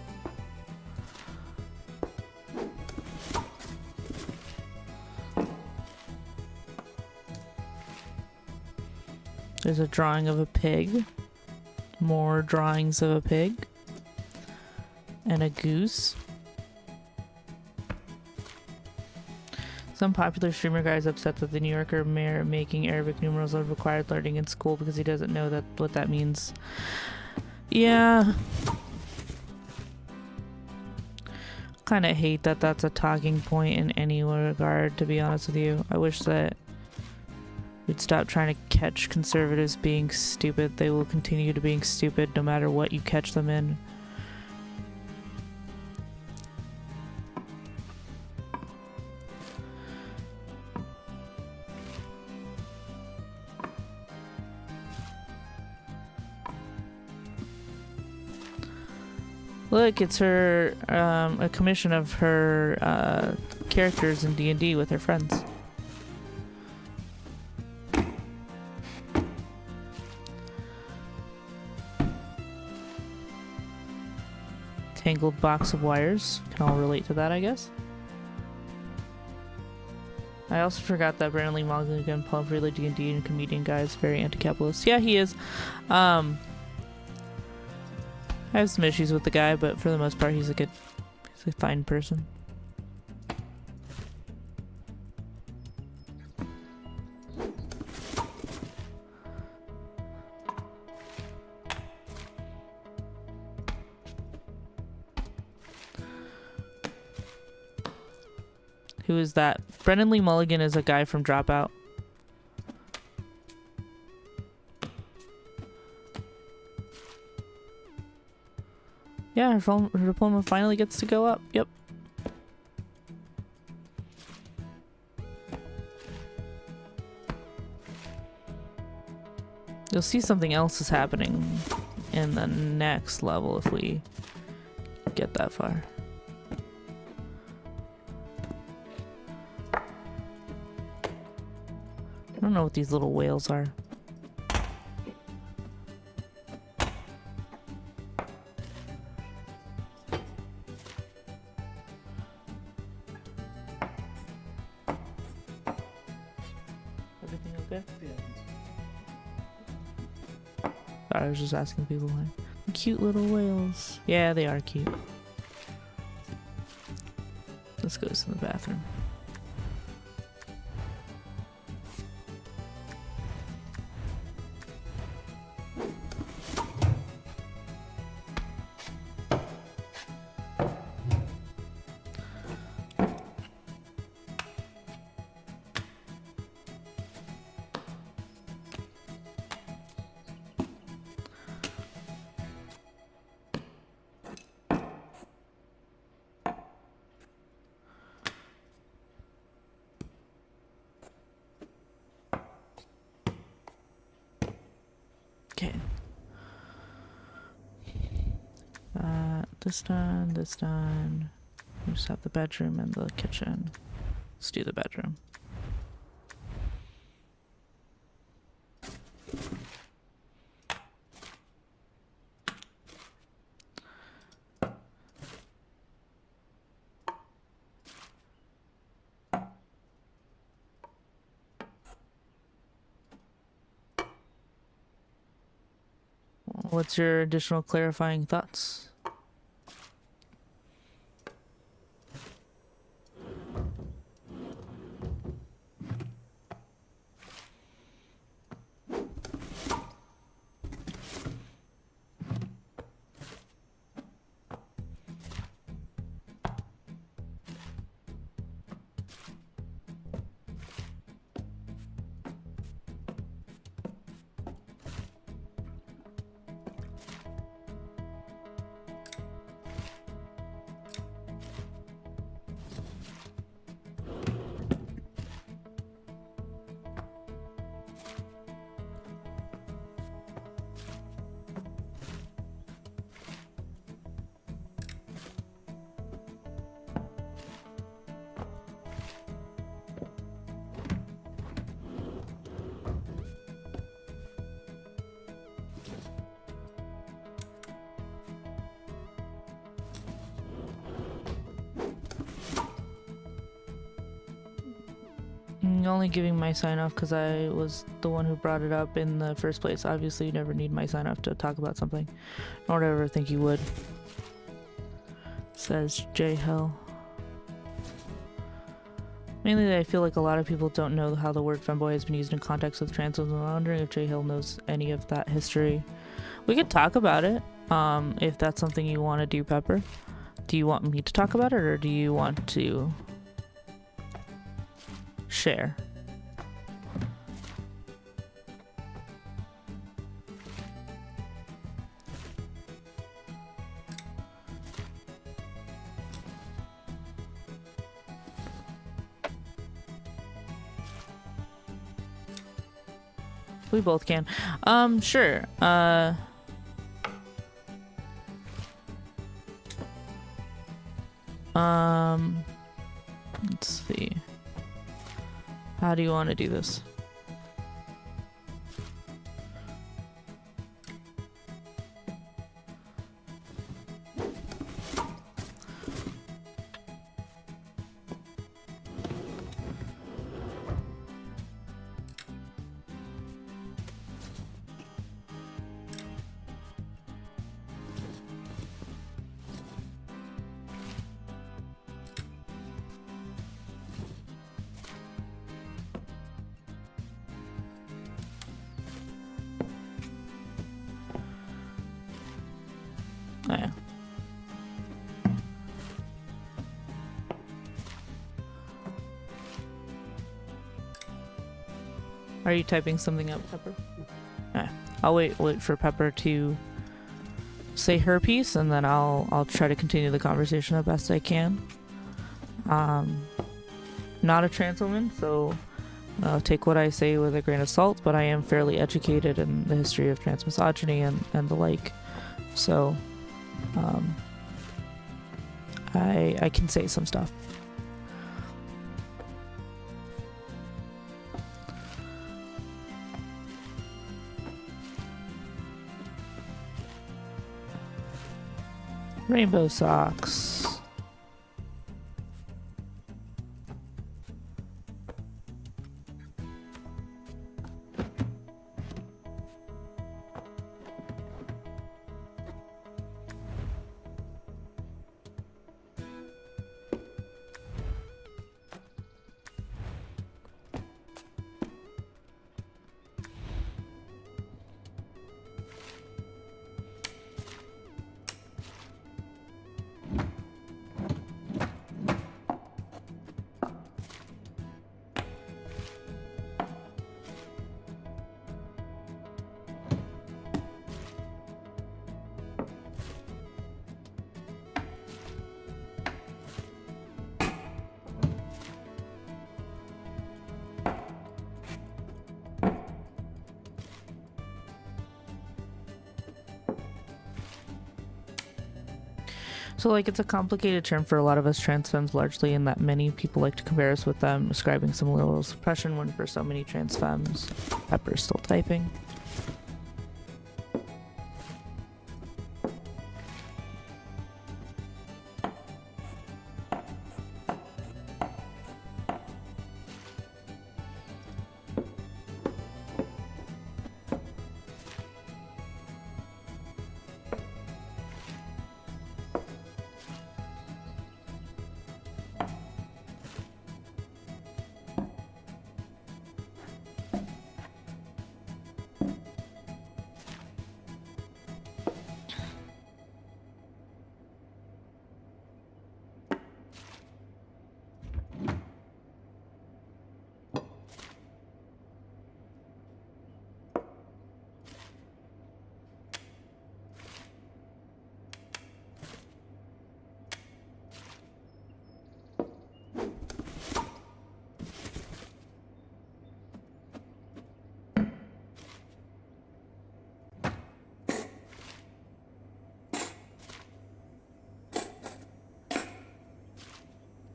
There's a drawing of a pig. More drawings of a pig. And a goose. Some popular streamer guy is upset that the New Yorker mayor making Arabic numerals are required learning in school because he doesn't know what that means. Yeah. Kind of hate that that's a talking point in any regard, to be honest with you. I wish that we'd stop trying to catch conservatives being stupid. They will continue to being stupid no matter what you catch them in. Look, it's her, a commission of her characters in D&D with her friends. Tangled box of wires. Can all relate to that, I guess. I also forgot that Brandon Lee Mulligan, pub really D&D and comedian guy is very anti-capitalist. Yeah, he is. I have some issues with the guy, but for the most part, he's a fine person. Who is that? Brendan Lee Mulligan is a guy from Dropout. Yeah, her diploma finally gets to go up. Yep. You'll see something else is happening in the next level if we get that far. I don't know what these little whales are. Everything okay? Yeah. I was just asking people why. Cute little whales. Yeah, they are cute. Let's go to the bathroom. Okay. This done. We just have the bedroom and the kitchen. Let's do the bedroom. What's your additional clarifying thoughts? only giving my sign off because I was the one who brought it up in the first place. Obviously, you never need my sign off to talk about something. Nor would I ever think you would. Says J Hell. Mainly, I feel like a lot of people don't know how the word femboy has been used in context with trans women. I'm wondering if J Hill knows any of that history. We could talk about it, if that's something you want to do, Pepper. Do you want me to talk about it, or do you want to share? We both can. Sure. Let's see. How do you want to do this? Yeah. Are you typing something up, Pepper? Yeah. I'll wait for Pepper to say her piece, and then I'll try to continue the conversation the best I can. Not a trans woman, so take what I say with a grain of salt, but I am fairly educated in the history of trans misogyny and the like. So I can say some stuff. Rainbow socks. So, like, it's a complicated term for a lot of us trans femmes, largely in that many people like to compare us with them, ascribing some level of suppression when for so many trans femmes. Pepper's still typing.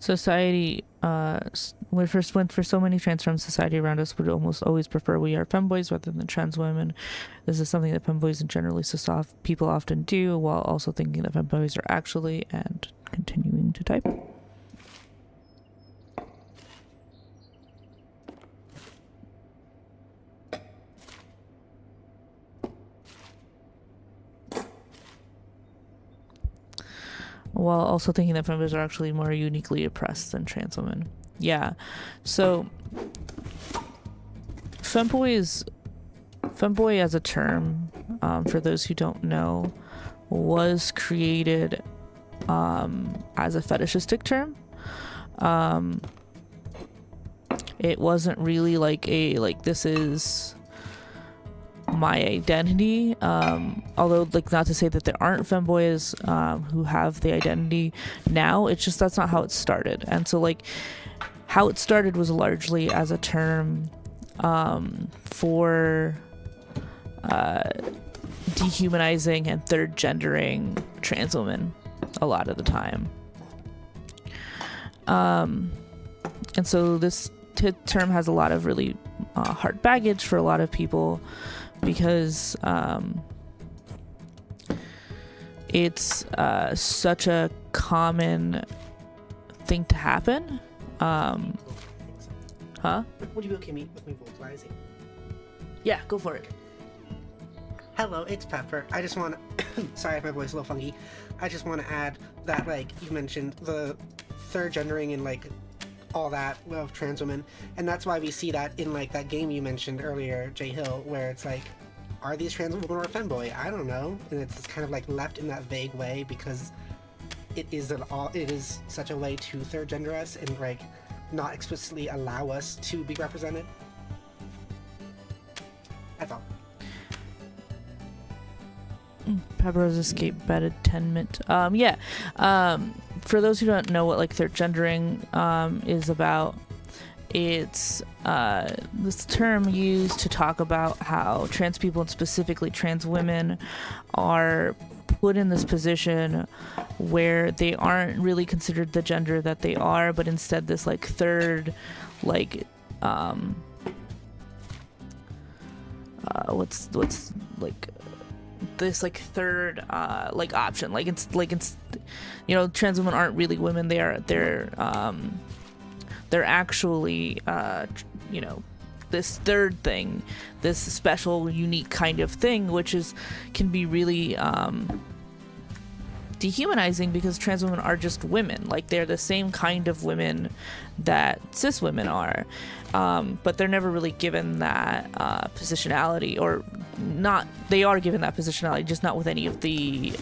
Society, when first went for so many trans femmes, society around us would almost always prefer we are femboys rather than trans women. This is something that femboys and generally cis people often do, while also thinking that femboys are actually, and continuing to type. while also thinking that femboys are actually more uniquely oppressed than trans women. Yeah, so femboy as a term, for those who don't know, was created as a fetishistic term. It wasn't really like this is my identity, although like not to say that there aren't femboys who have the identity now. It's just that's not how it started. And so like how it started was largely as a term for dehumanizing and third gendering trans women a lot of the time. And so this term has a lot of really hard baggage for a lot of people, because it's such a common thing to happen. Would you be okay with me vocalizing? Yeah, go for it. Hello, it's Pepper. I just want to... Sorry if my voice is a little funky. I just want to add that, like, you mentioned the third gendering and, like, all that of trans women. And that's why we see that in, like, that game you mentioned earlier, Jay Hill, where it's like, are these trans women or a femboy? I don't know. And it's kind of, like, left in that vague way because it is such a way to third gender us and, like, not explicitly allow us to be represented. That's all. Pepper's escape bedded tenement. For those who don't know what like third gendering is about, it's this term used to talk about how trans people and specifically trans women are put in this position where they aren't really considered the gender that they are, but instead this like third like what's like this like third like option, like it's you know, trans women aren't really women. They're actually you know, this third thing, this special unique kind of thing, which can be really dehumanizing, because trans women are just women. Like they're the same kind of women that cis women are, but they're never really given that positionality, or not. They are given that positionality, just not with any of the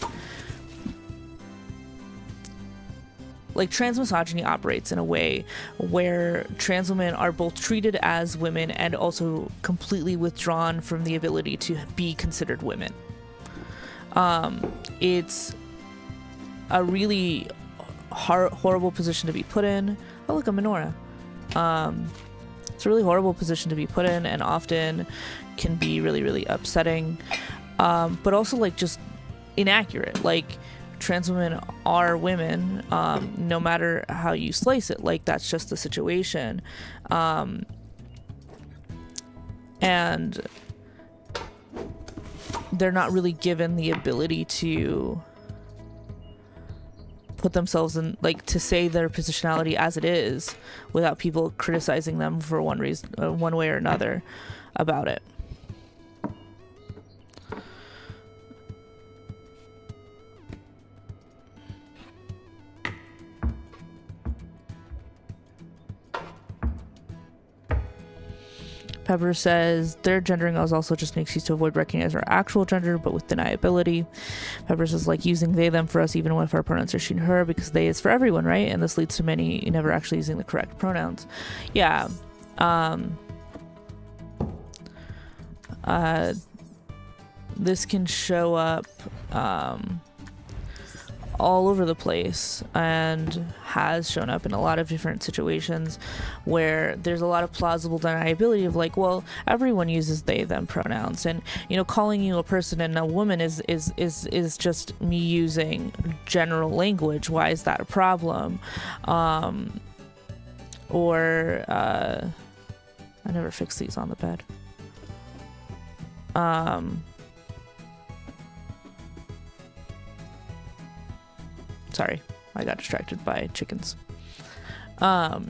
like trans misogyny operates in a way where trans women are both treated as women and also completely withdrawn from the ability to be considered women. It's a really horrible position to be put in. Oh, look, a menorah. It's a really horrible position to be put in, and often can be really, really upsetting, but also like just inaccurate. Like trans women are women, no matter how you slice it. Like that's just the situation, and they're not really given the ability to put themselves in, like, to say their positionality as it is without people criticizing them for one reason, one way or another about it. Pepper says their gendering is also just an excuse to avoid recognizing our actual gender, but with deniability. Pepper says like using they them for us even if our pronouns are she and her, because they is for everyone, right? And this leads to many never actually using the correct pronouns. Yeah. This can show up all over the place, and has shown up in a lot of different situations where there's a lot of plausible deniability of like, well, everyone uses they them pronouns, and you know, calling you a person and a woman is just me using general language. Why is that a problem? Or I never fix these on the bed. Sorry, I got distracted by chickens. Or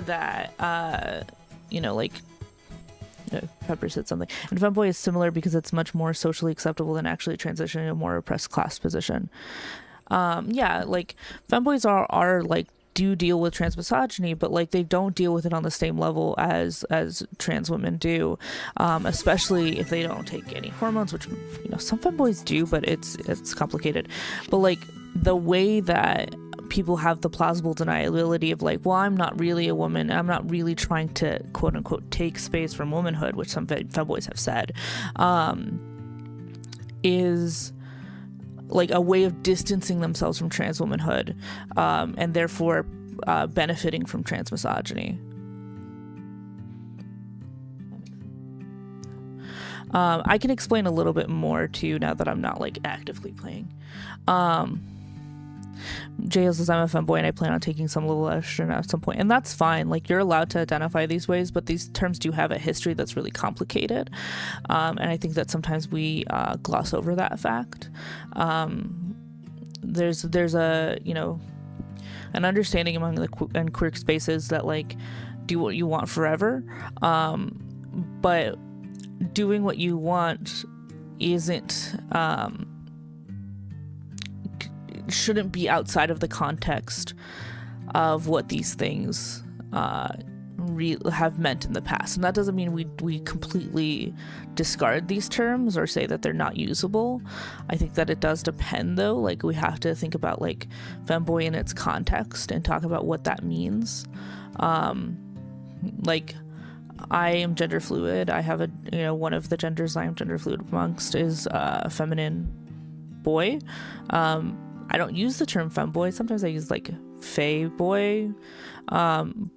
that, you know, like Pepper said something. And femboy is similar because it's much more socially acceptable than actually transitioning to a more oppressed class position. Yeah, like femboys are like do deal with trans misogyny, but like they don't deal with it on the same level as trans women do, especially if they don't take any hormones, which, you know, some femboys do, but it's complicated. But like the way that people have the plausible deniability of like, well, I'm not really a woman, I'm not really trying to quote unquote take space from womanhood, which some femboys have said, is like a way of distancing themselves from trans womanhood, and therefore benefiting from trans misogyny. I can explain a little bit more too now that I'm not like actively playing. JL says, I'm a femboy and I plan on taking some level of estrogen at some point, and that's fine. Like, you're allowed to identify these ways, but these terms do have a history that's really complicated, and I think that sometimes we gloss over that fact. There's a, you know, an understanding among the and queer spaces that like do what you want forever, but doing what you want isn't shouldn't be outside of the context of what these things have meant in the past. And that doesn't mean we completely discard these terms or say that they're not usable. I think that it does depend, though. Like, we have to think about like femboy in its context and talk about what that means. Like, I am gender fluid. I have one of the genders I am gender fluid amongst is feminine boy. I don't use the term femboy. Sometimes I use like fey boy,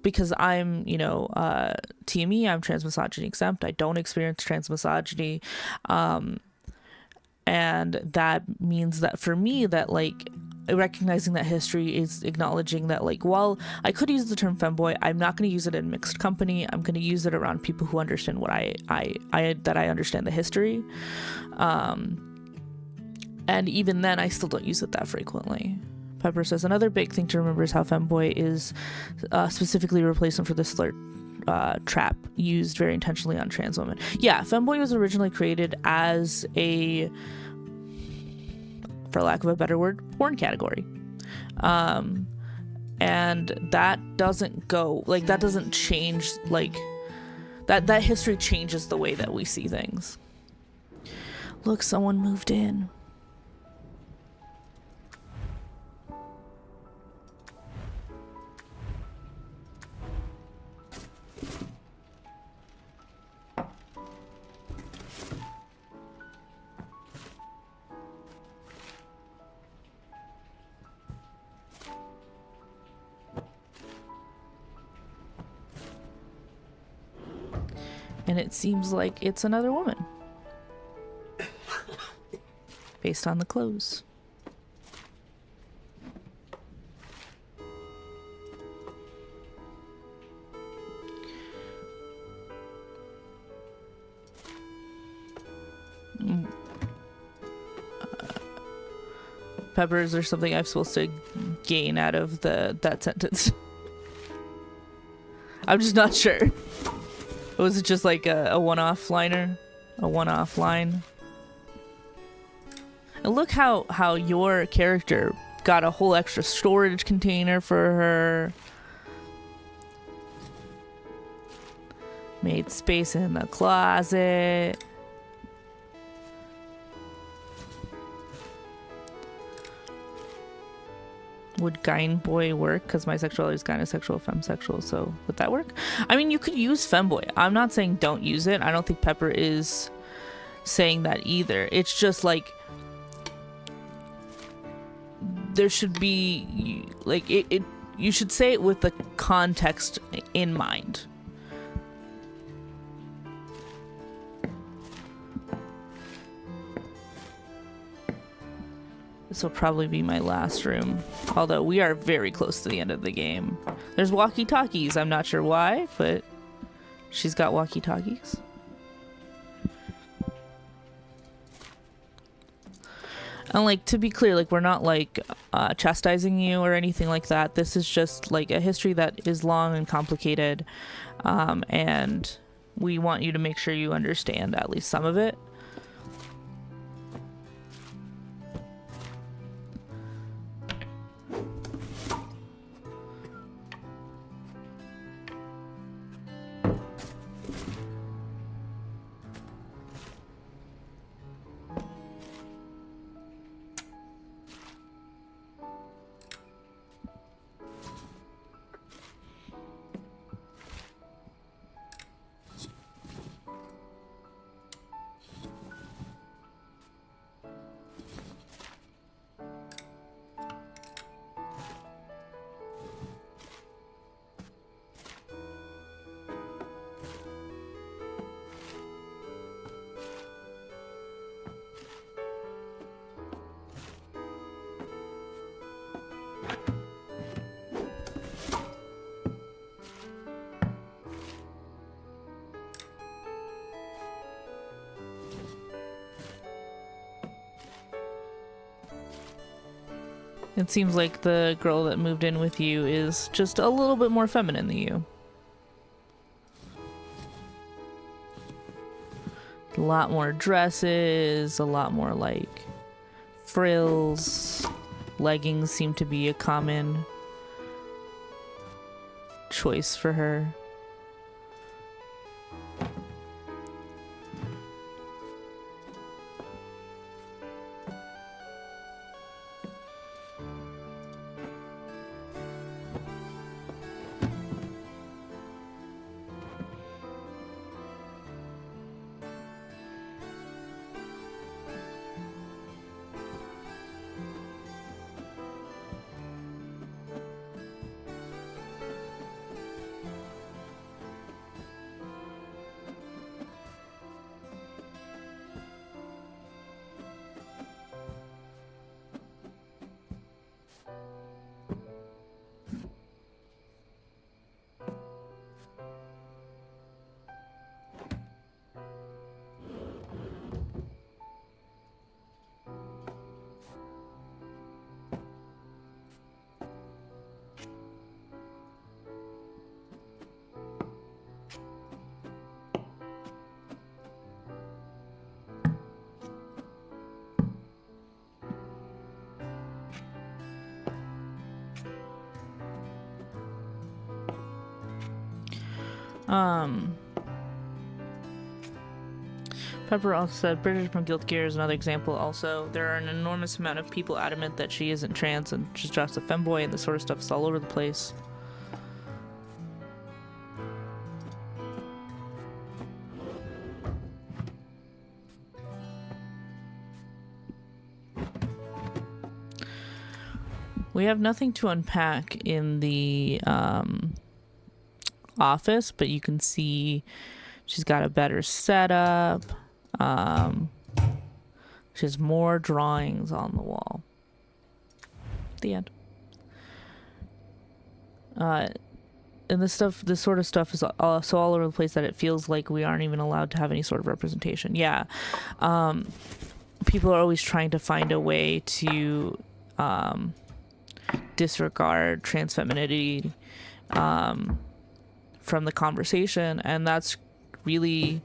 because I'm, TME, I'm trans misogyny exempt. I don't experience trans misogyny. And that means that for me, that like recognizing that history is acknowledging that like, while I could use the term femboy, I'm not going to use it in mixed company. I'm going to use it around people who understand what I understand the history. And even then, I still don't use it that frequently. Pepper says, another big thing to remember is how femboy is specifically a replacement for the slur trap used very intentionally on trans women. Yeah, femboy was originally created as a, for lack of a better word, porn category. And that doesn't go, like, that doesn't change, like, that history changes the way that we see things. Look, someone moved in. And it seems like it's another woman. Based on the clothes. Pepper, is there something I'm supposed to gain out of that sentence? I'm just not sure. Was it just like a one-off liner? A one-off line? And look how your character got a whole extra storage container for her. Made space in the closet. Would gyne boy work? Because my sexuality is gynosexual, femsexual, so would that work? I mean, you could use femboy. I'm not saying don't use it. I don't think Pepper is saying that either. It's just like, there should be, like, you should say it with the context in mind. This will probably be my last room, although we are very close to the end of the game. There's walkie-talkies. I'm not sure why, but she's got walkie-talkies. And like, to be clear, like, we're not like chastising you or anything like that. This is just like a history that is long and complicated, and we want you to make sure you understand at least some of it. It seems like the girl that moved in with you is just a little bit more feminine than you. A lot more dresses, a lot more like frills. Leggings seem to be a common choice for her. Pepper also said, Bridget from Guild Gear is another example. Also, there are an enormous amount of people adamant that she isn't trans and she's just a femboy, and this sort of stuff is all over the place. We have nothing to unpack in the office, but you can see she's got a better setup. She has more drawings on the wall. The end. And this sort of stuff is so all over the place that it feels like we aren't even allowed to have any sort of representation. Yeah. People are always trying to find a way to disregard trans femininity from the conversation, and that's really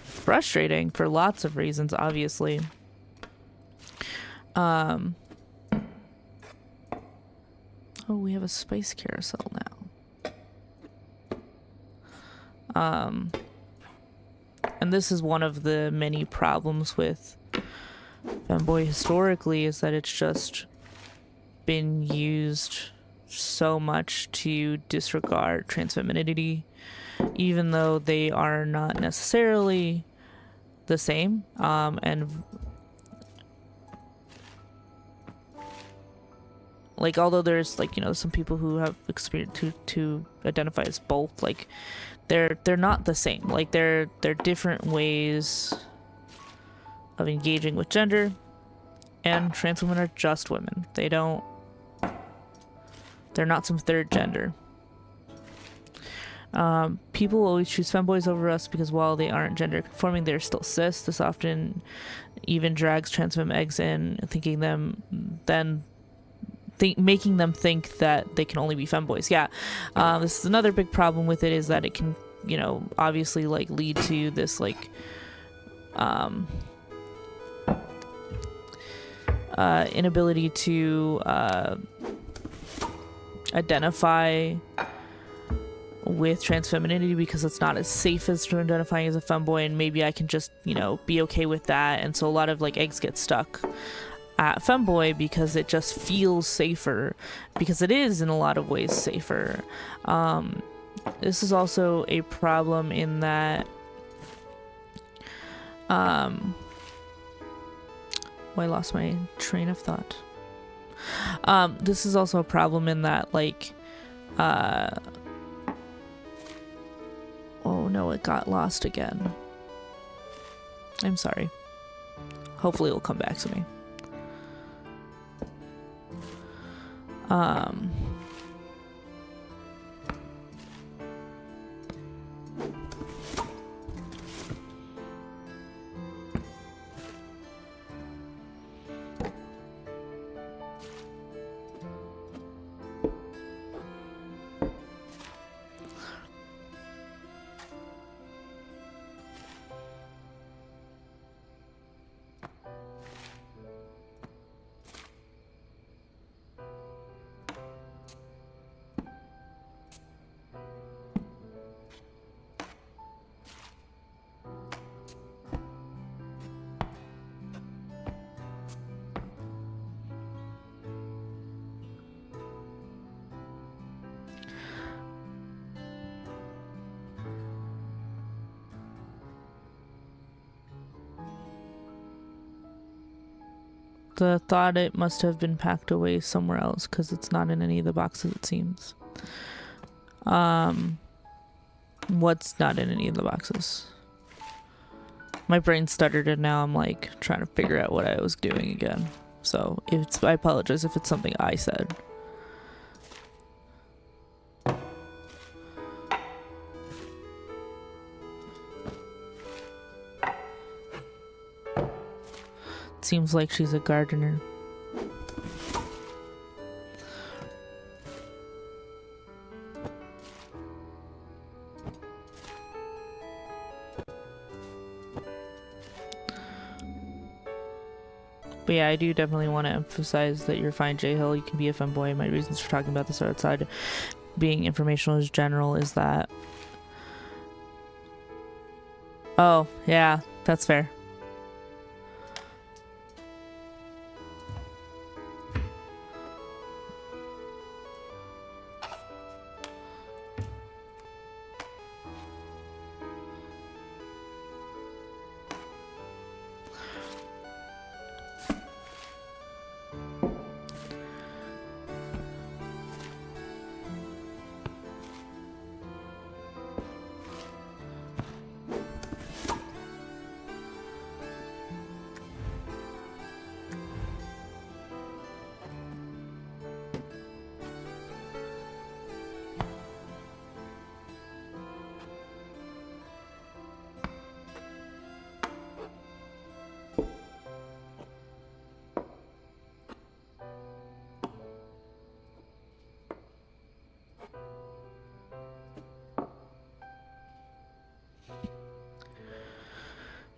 frustrating for lots of reasons, obviously. Oh, we have a spice carousel now. And this is one of the many problems with femboy historically, is that it's just been used so much to disregard trans femininity, even though they are not necessarily the same. And like, although there's like, you know, some people who have experience to identify as both, like they're not the same. Like they're different ways of engaging with gender, and trans women are just women. They're not some third gender. People always choose femboys over us because while they aren't gender conforming, they're still cis. This often even drags trans femme eggs in, thinking them then making them think that they can only be femboys. Yeah, this is another big problem with it, is that it can, you know, obviously like lead to this like inability to identify with trans femininity, because it's not as safe as identifying as a femboy, and maybe I can just, you know, be okay with that. And so a lot of like eggs get stuck at femboy because it just feels safer, because it is in a lot of ways safer. This is also a problem in that I lost my train of thought. This is also a problem in that, like, oh no, it got lost again. I'm sorry. Hopefully it'll come back to me. The thought it must have been packed away somewhere else, because it's not in any of the boxes, it seems. What's not in any of the boxes? My brain stuttered and now I'm like trying to figure out what I was doing again. So I apologize if it's something I said. Seems like she's a gardener. But yeah, I do definitely want to emphasize that you're fine, J Hill. You can be a femboy. My reasons for talking about this are outside being informational as general is that... Oh, yeah, that's fair.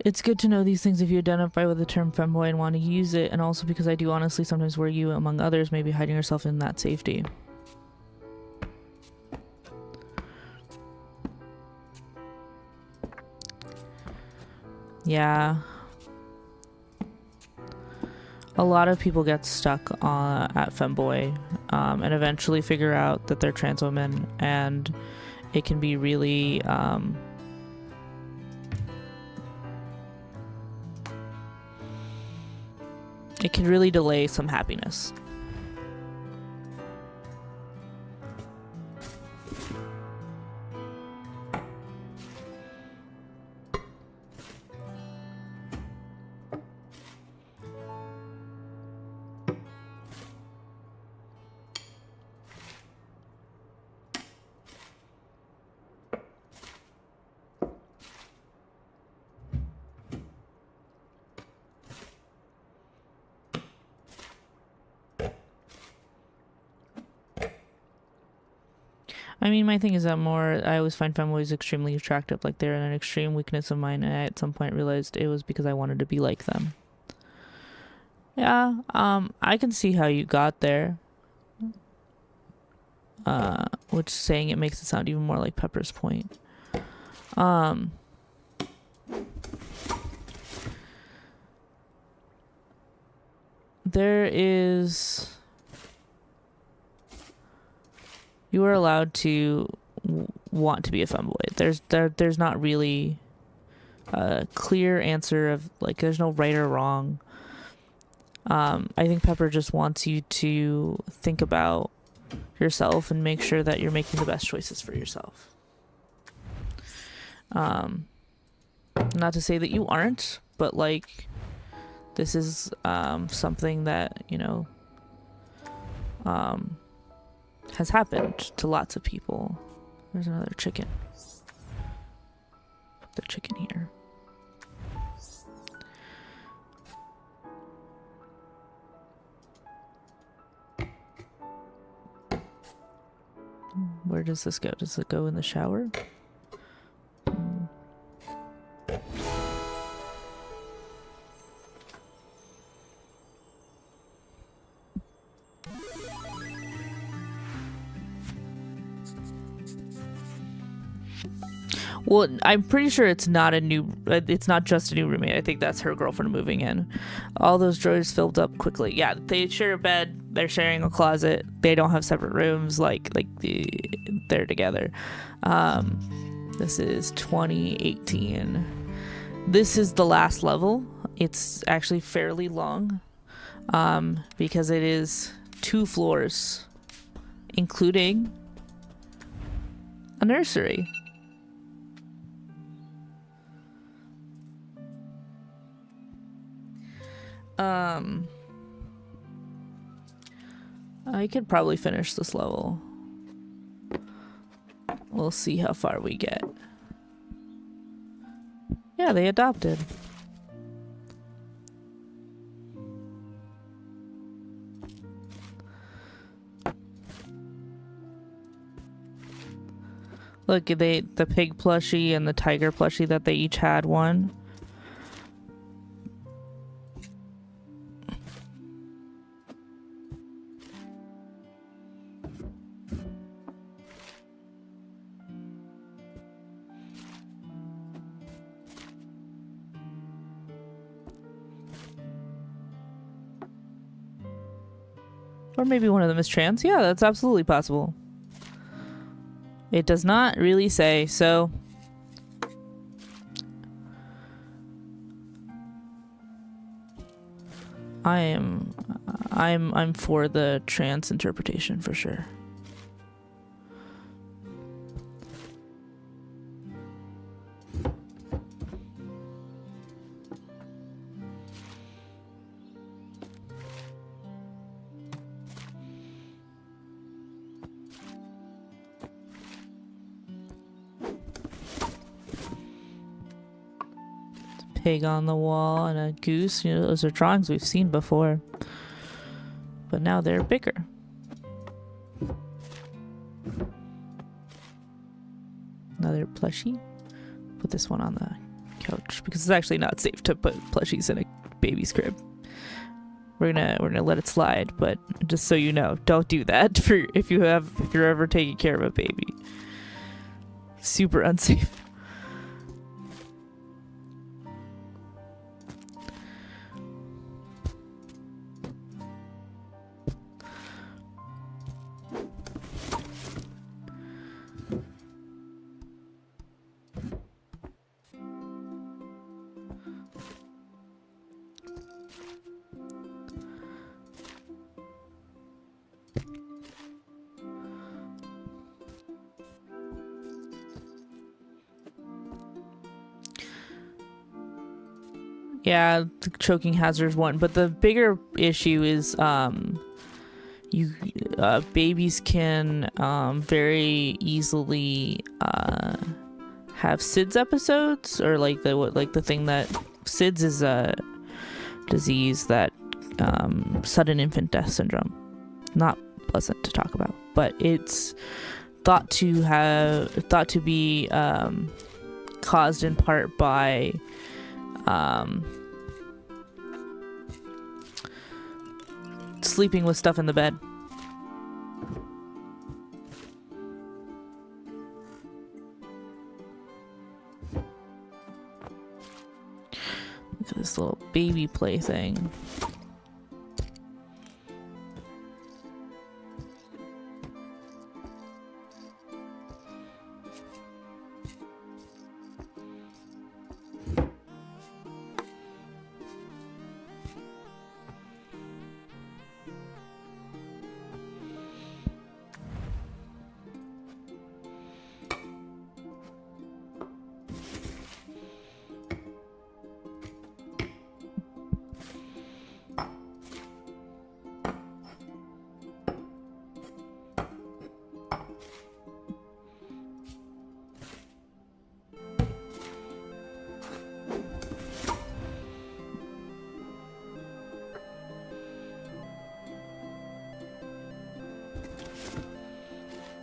It's good to know these things if you identify with the term femboy and want to use it, and also because I do honestly sometimes worry you, among others, may be hiding yourself in that safety. Yeah. A lot of people get stuck at femboy and eventually figure out that they're trans women, and it can be really... it can really delay some happiness. I mean, my thing is that I always find femboys extremely attractive. Like, they're an extreme weakness of mine, and I at some point realized it was because I wanted to be like them. Yeah, I can see how you got there. Which saying it makes it sound even more like Pepper's point. There is... You are allowed to want to be a femboy. There's not really a clear answer of, like, there's no right or wrong. I think Pepper just wants you to think about yourself and make sure that you're making the best choices for yourself. Not to say that you aren't, but, like, this is something that, you know, has happened to lots of people. There's another chicken. Put the chicken here. Where does this go? Does it go in the shower? Well, I'm pretty sure it's not just a new roommate. I think that's her girlfriend moving in. All those drawers filled up quickly. Yeah, they share a bed. They're sharing a closet. They don't have separate rooms. They're together. This is 2018. This is the last level. It's actually fairly long, because it is 2 floors, including a nursery. I could probably finish this level. We'll see how far we get. Yeah, they adopted. Look, the pig plushie and the tiger plushie that they each had one. Or maybe one of them is trans. Yeah, that's absolutely possible. It does not really say, so... I'm for the trans interpretation for sure. Pig on the wall and a goose. You know, those are drawings we've seen before, but now they're bigger. Another plushie. Put this one on the couch because it's actually not safe to put plushies in a baby's crib. We're gonna let it slide, but just so you know, don't do that if you're ever taking care of a baby. Super unsafe. Yeah, the choking hazard is one, but the bigger issue is babies can very easily have SIDS episodes, or like the thing that SIDS is a disease that sudden infant death syndrome. Not pleasant to talk about, but it's thought to be caused in part by sleeping with stuff in the bed. Look at this little baby play thing.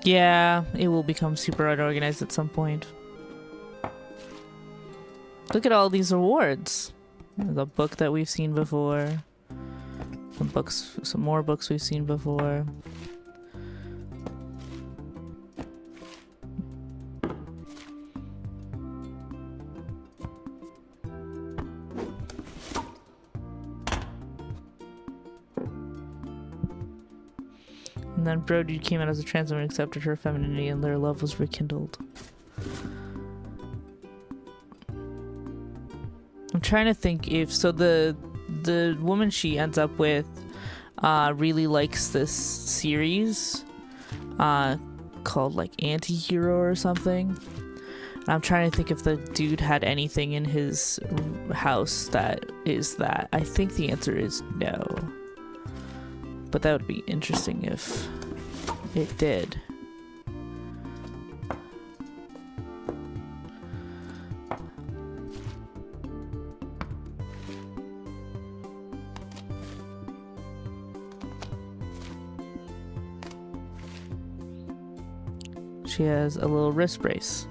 Yeah, it will become super unorganized at some point. Look at all these awards. There's a book that we've seen before. Some more books we've seen before. And then Bro Dude came out as a trans woman, accepted her femininity, and their love was rekindled. I'm trying to think if the woman she ends up with really likes this series called like Anti-Hero or something. And I'm trying to think if the dude had anything in his house that is that. I think the answer is no. But that would be interesting if it did. She has a little wrist brace.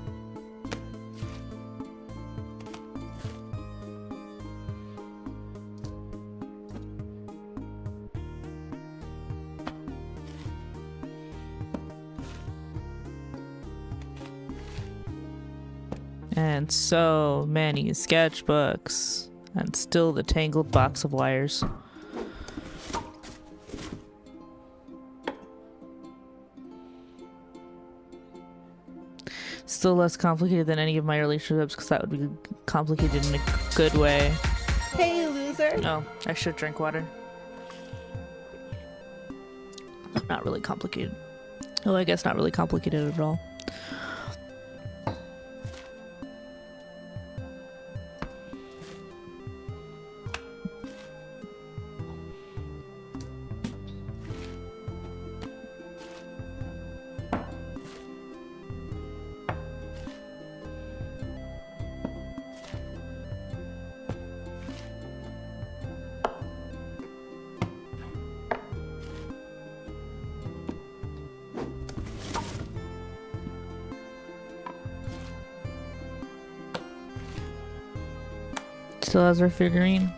And so many sketchbooks, and still the tangled box of wires. Still less complicated than any of my relationships, because that would be complicated in a good way. Hey, loser. Oh, I should drink water. Not really complicated. Oh, I guess not really complicated at all. Still has her figurine.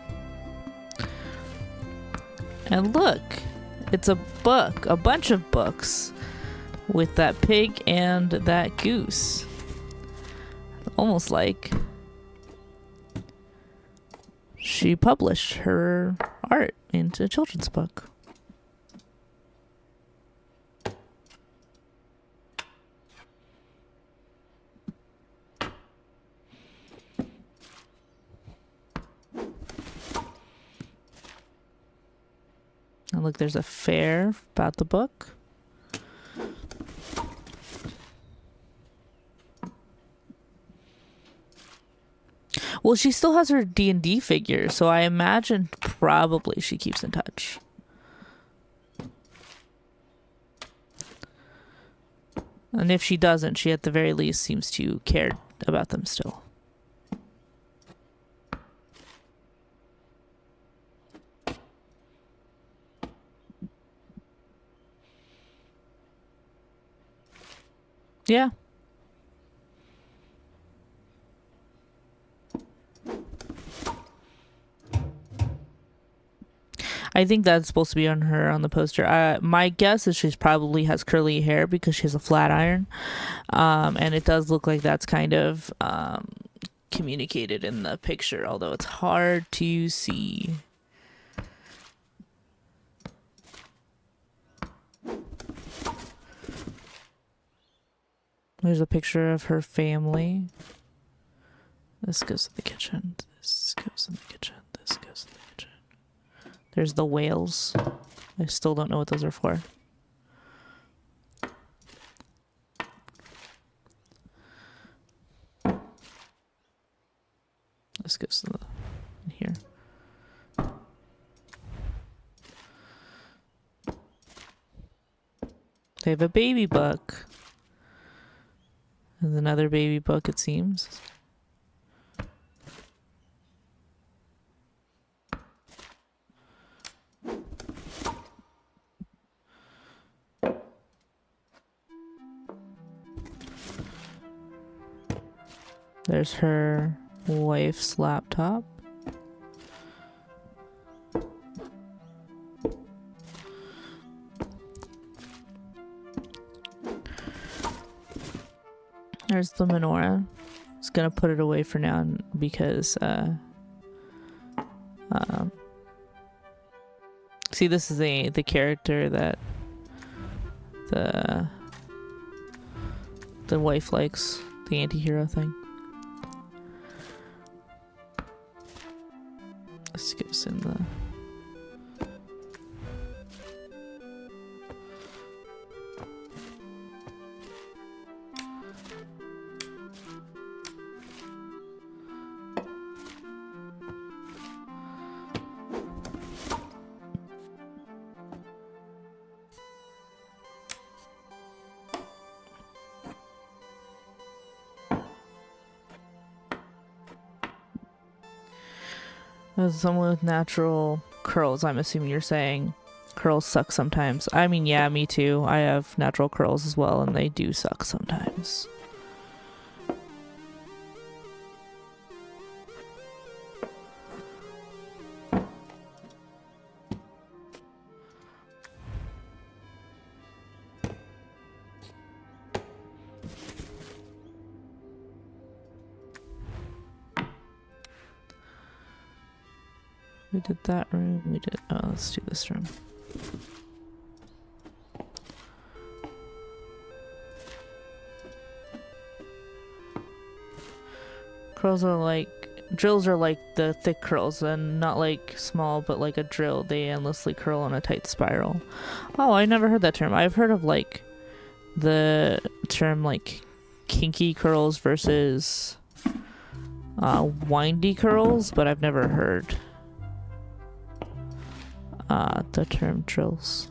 And look, it's a book, a bunch of books with that pig and that goose. Almost like she published her art into a children's book. And look, there's a fair about the book. Well, she still has her D&D figure, so I imagine probably she keeps in touch. And if she doesn't, she at the very least seems to care about them still. Yeah. I think that's supposed to be on her on the poster. My guess is she's probably has curly hair because she has a flat iron. And it does look like that's kind of communicated in the picture, although it's hard to see. There's a picture of her family. This goes in the kitchen. This goes in the kitchen. This goes in the kitchen. There's the whales. I still don't know what those are for. This goes to the in here. They have a baby book. There's another baby book, it seems. There's her wife's laptop. There's the menorah. Just gonna put it away for now because see, this is the character that the wife likes, the anti-hero thing. This goes in the as someone with natural curls, I'm assuming you're saying curls suck sometimes. I mean, yeah, me too. I have natural curls as well, and they do suck sometimes. We did that room. We did. Oh, let's do this room. Curls are like drills are like the thick curls, and not like small, but like a drill. They endlessly curl in a tight spiral. Oh, I never heard that term. I've heard of like the term like kinky curls versus windy curls, but I've never heard the term drills.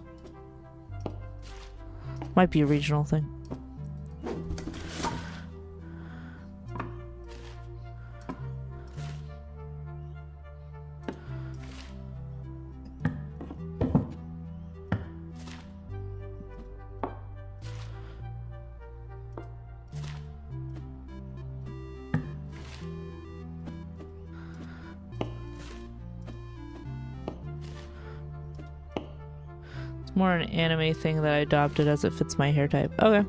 Might be a regional thing. More an anime thing that I adopted as it fits my hair type. Okay.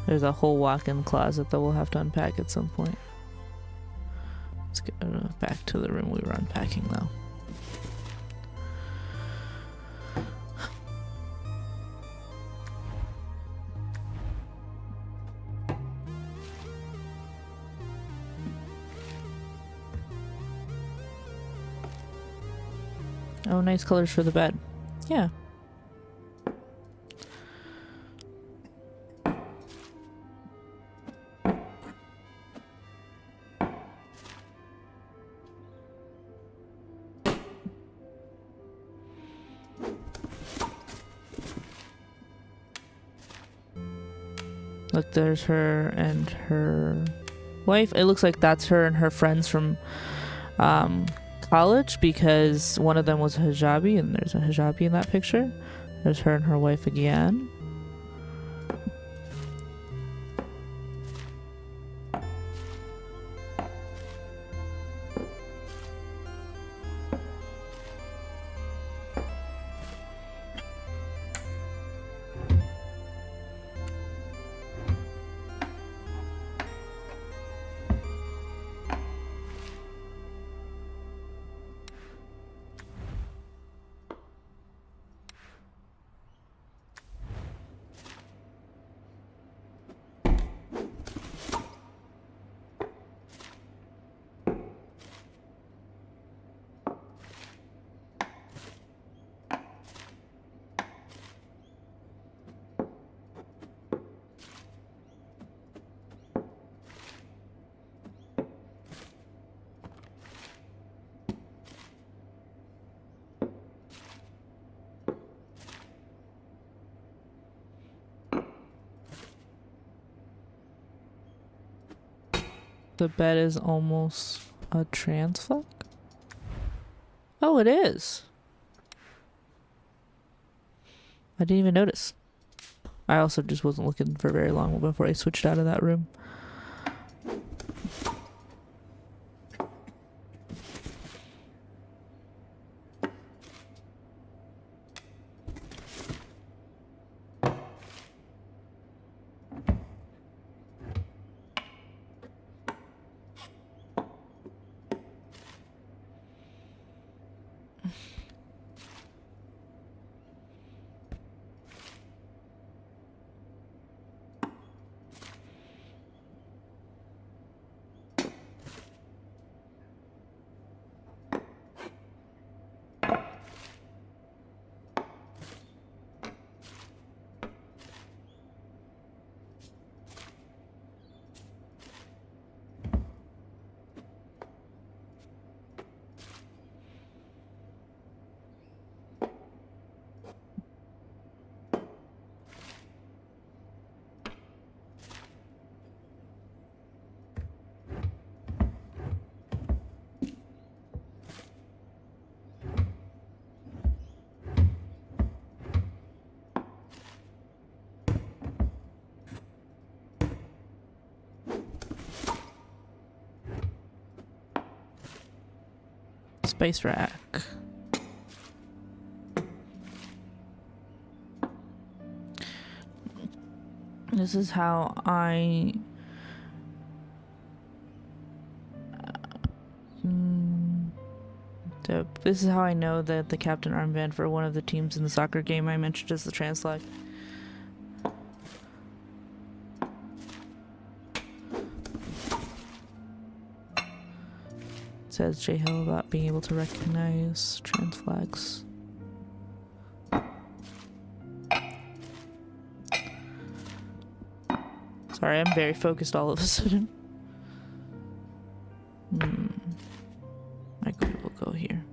There's a whole walk-in closet that we'll have to unpack at some point. Let's get back to the room we were unpacking though. Oh, nice colors for the bed. Yeah. Look, there's her and her wife. It looks like that's her and her friends from college, because one of them was a hijabi, and there's a hijabi in that picture. There's her and her wife again. The bed is almost a trans flag? Oh, it is. I didn't even notice. I also just wasn't looking for very long before I switched out of that room. Space rack. This is how I this is how I know that the captain armband for one of the teams in the soccer game I mentioned is the trans flag. Says J Hill about being able to recognize trans flags. Sorry, I'm very focused all of a sudden. Microwave will go here.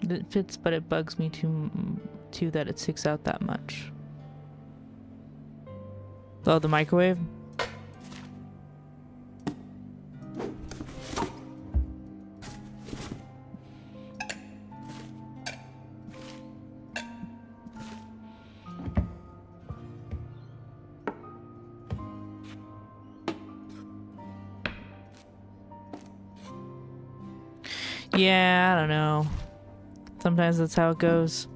It fits, but it bugs me too that it sticks out that much. Oh, the microwave? Yeah, I don't know. Sometimes that's how it goes.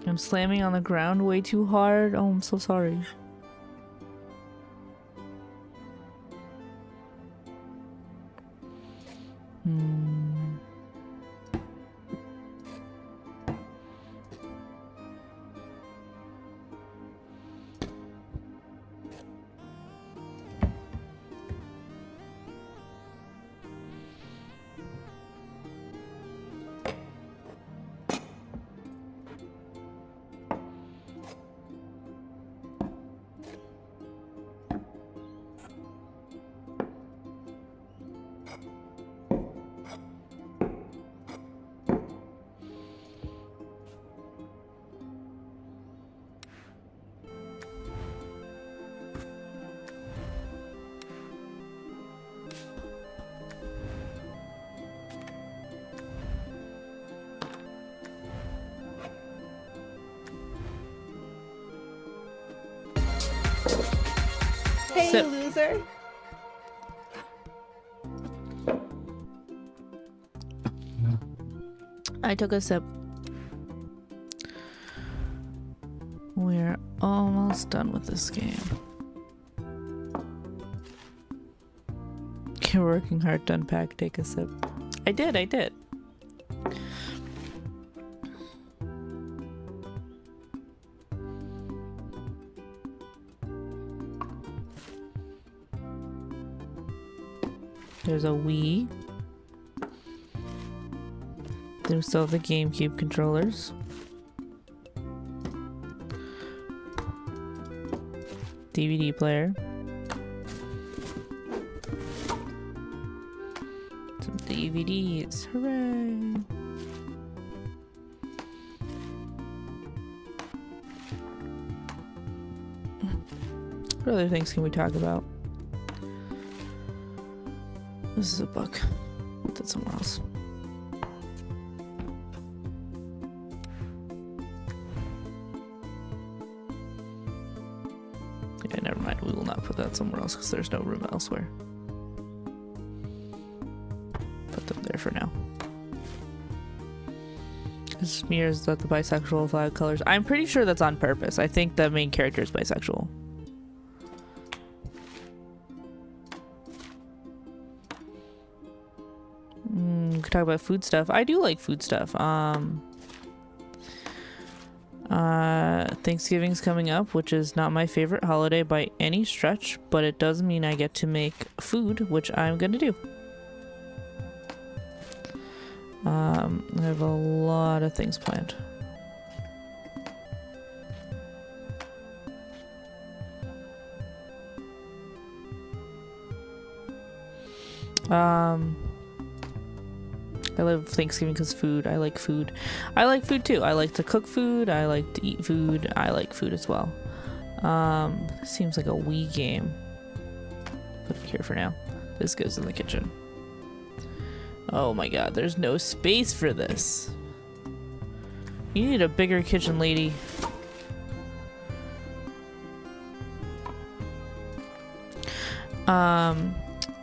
I'm slamming on the ground way too hard. Oh, I'm so sorry. Hey, Sip. loser. I took a sip. We're almost done with this game. You're working hard to unpack. Take a sip. I did. There's a Wii. There's still the GameCube controllers. DVD player. Some DVDs. Hooray! What other things can we talk about? This is a book. Put that somewhere else. Yeah, never mind. We will not put that somewhere else because there's no room elsewhere. Put them there for now. This smears that the bisexual flag colors. I'm pretty sure that's on purpose. I think the main character is bisexual. We could talk about food stuff. I do like food stuff. Thanksgiving's coming up, which is not my favorite holiday by any stretch, but it does mean I get to make food, which I'm gonna do. I have a lot of things planned. I love Thanksgiving because food. I like food. I like food too. I like to cook food. I like to eat food. I like food as well. This seems like a Wii game. Put it here for now. This goes in the kitchen. Oh my god, there's no space for this. You need a bigger kitchen, lady.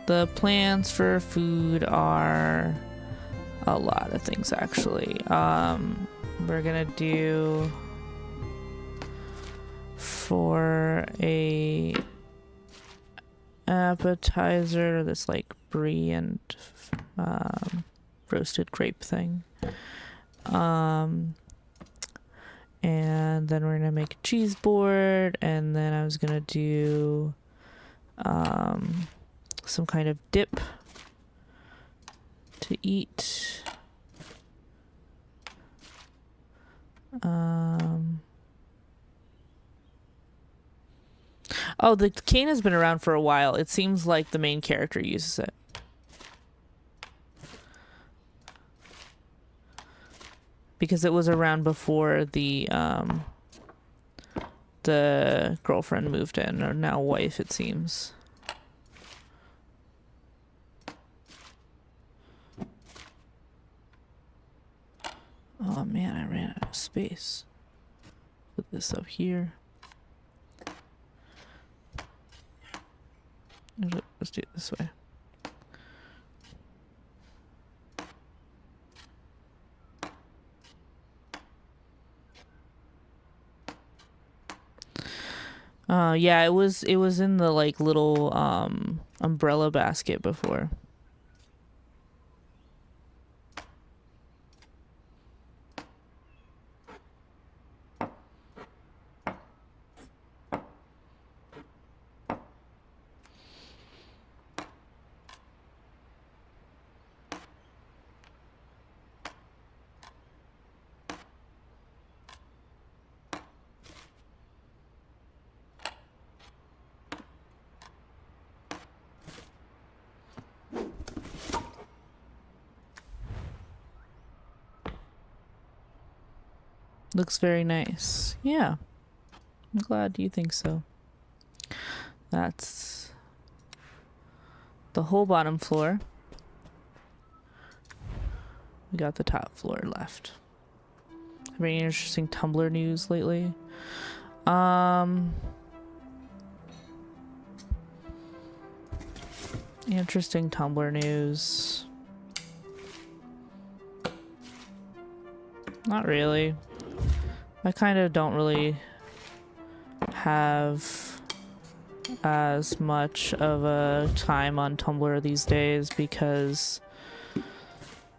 The plans for food are a lot of things actually. We're gonna do for a appetizer, this like brie and roasted grape thing. And then we're gonna make a cheese board, and then I was gonna do some kind of dip to eat. Oh, the cane has been around for a while. It seems like the main character uses it. Because it was around before the girlfriend moved in, or now wife, it seems. Oh man, I ran out of space. Put this up here. Let's do it this way. Yeah, it was in the like little umbrella basket before. Looks very nice. Yeah. I'm glad you think so. That's the whole bottom floor. We got the top floor left. Have any interesting Tumblr news lately? Interesting Tumblr news. Not really. I kind of don't really have as much of a time on Tumblr these days because,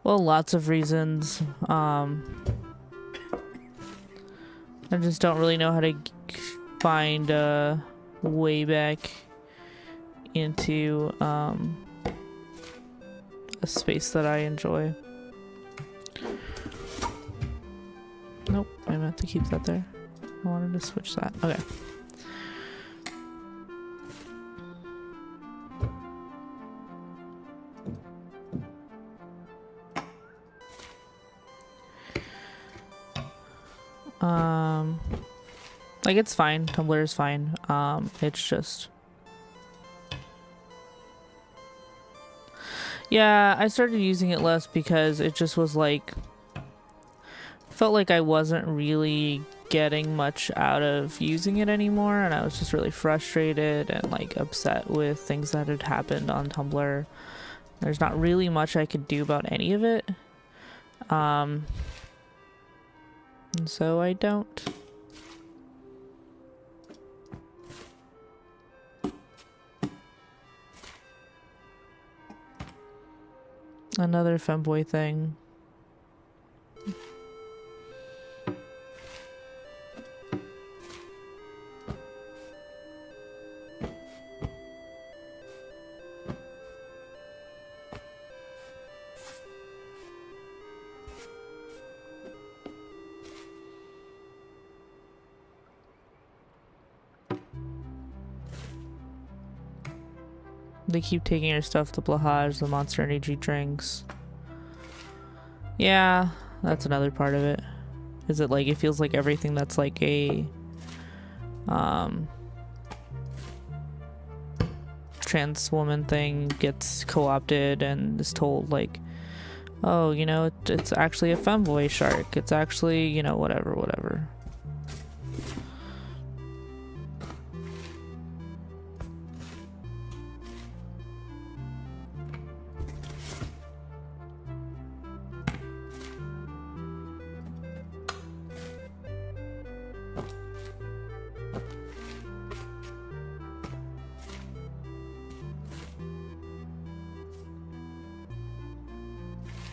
well, lots of reasons. I just don't really know how to find a way back into a space that I enjoy. Nope, I meant to keep that there. I wanted to switch that. Okay. Like it's fine. Tumblr is fine. It's just, yeah, I started using it less because it just was like, felt like I wasn't really getting much out of using it anymore, and I was just really frustrated and like upset with things that had happened on Tumblr. There's not really much I could do about any of it. And so I don't. Another femboy thing. They keep taking your stuff, the Blahage, the Monster Energy drinks. Yeah, that's another part of it. Is it like, it feels like everything that's like a trans woman thing gets co-opted and is told like, oh, you know, it's actually a femboy shark. It's actually, you know, whatever.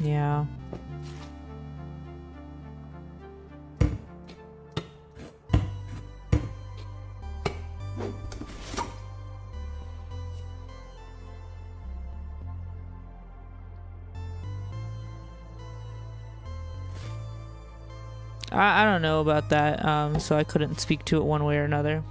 Yeah. I don't know about that, so I couldn't speak to it one way or another.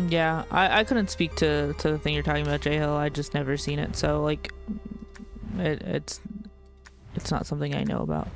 Yeah, I couldn't speak to the thing you're talking about, J-Hill. I just never seen it, so like it's not something I know about.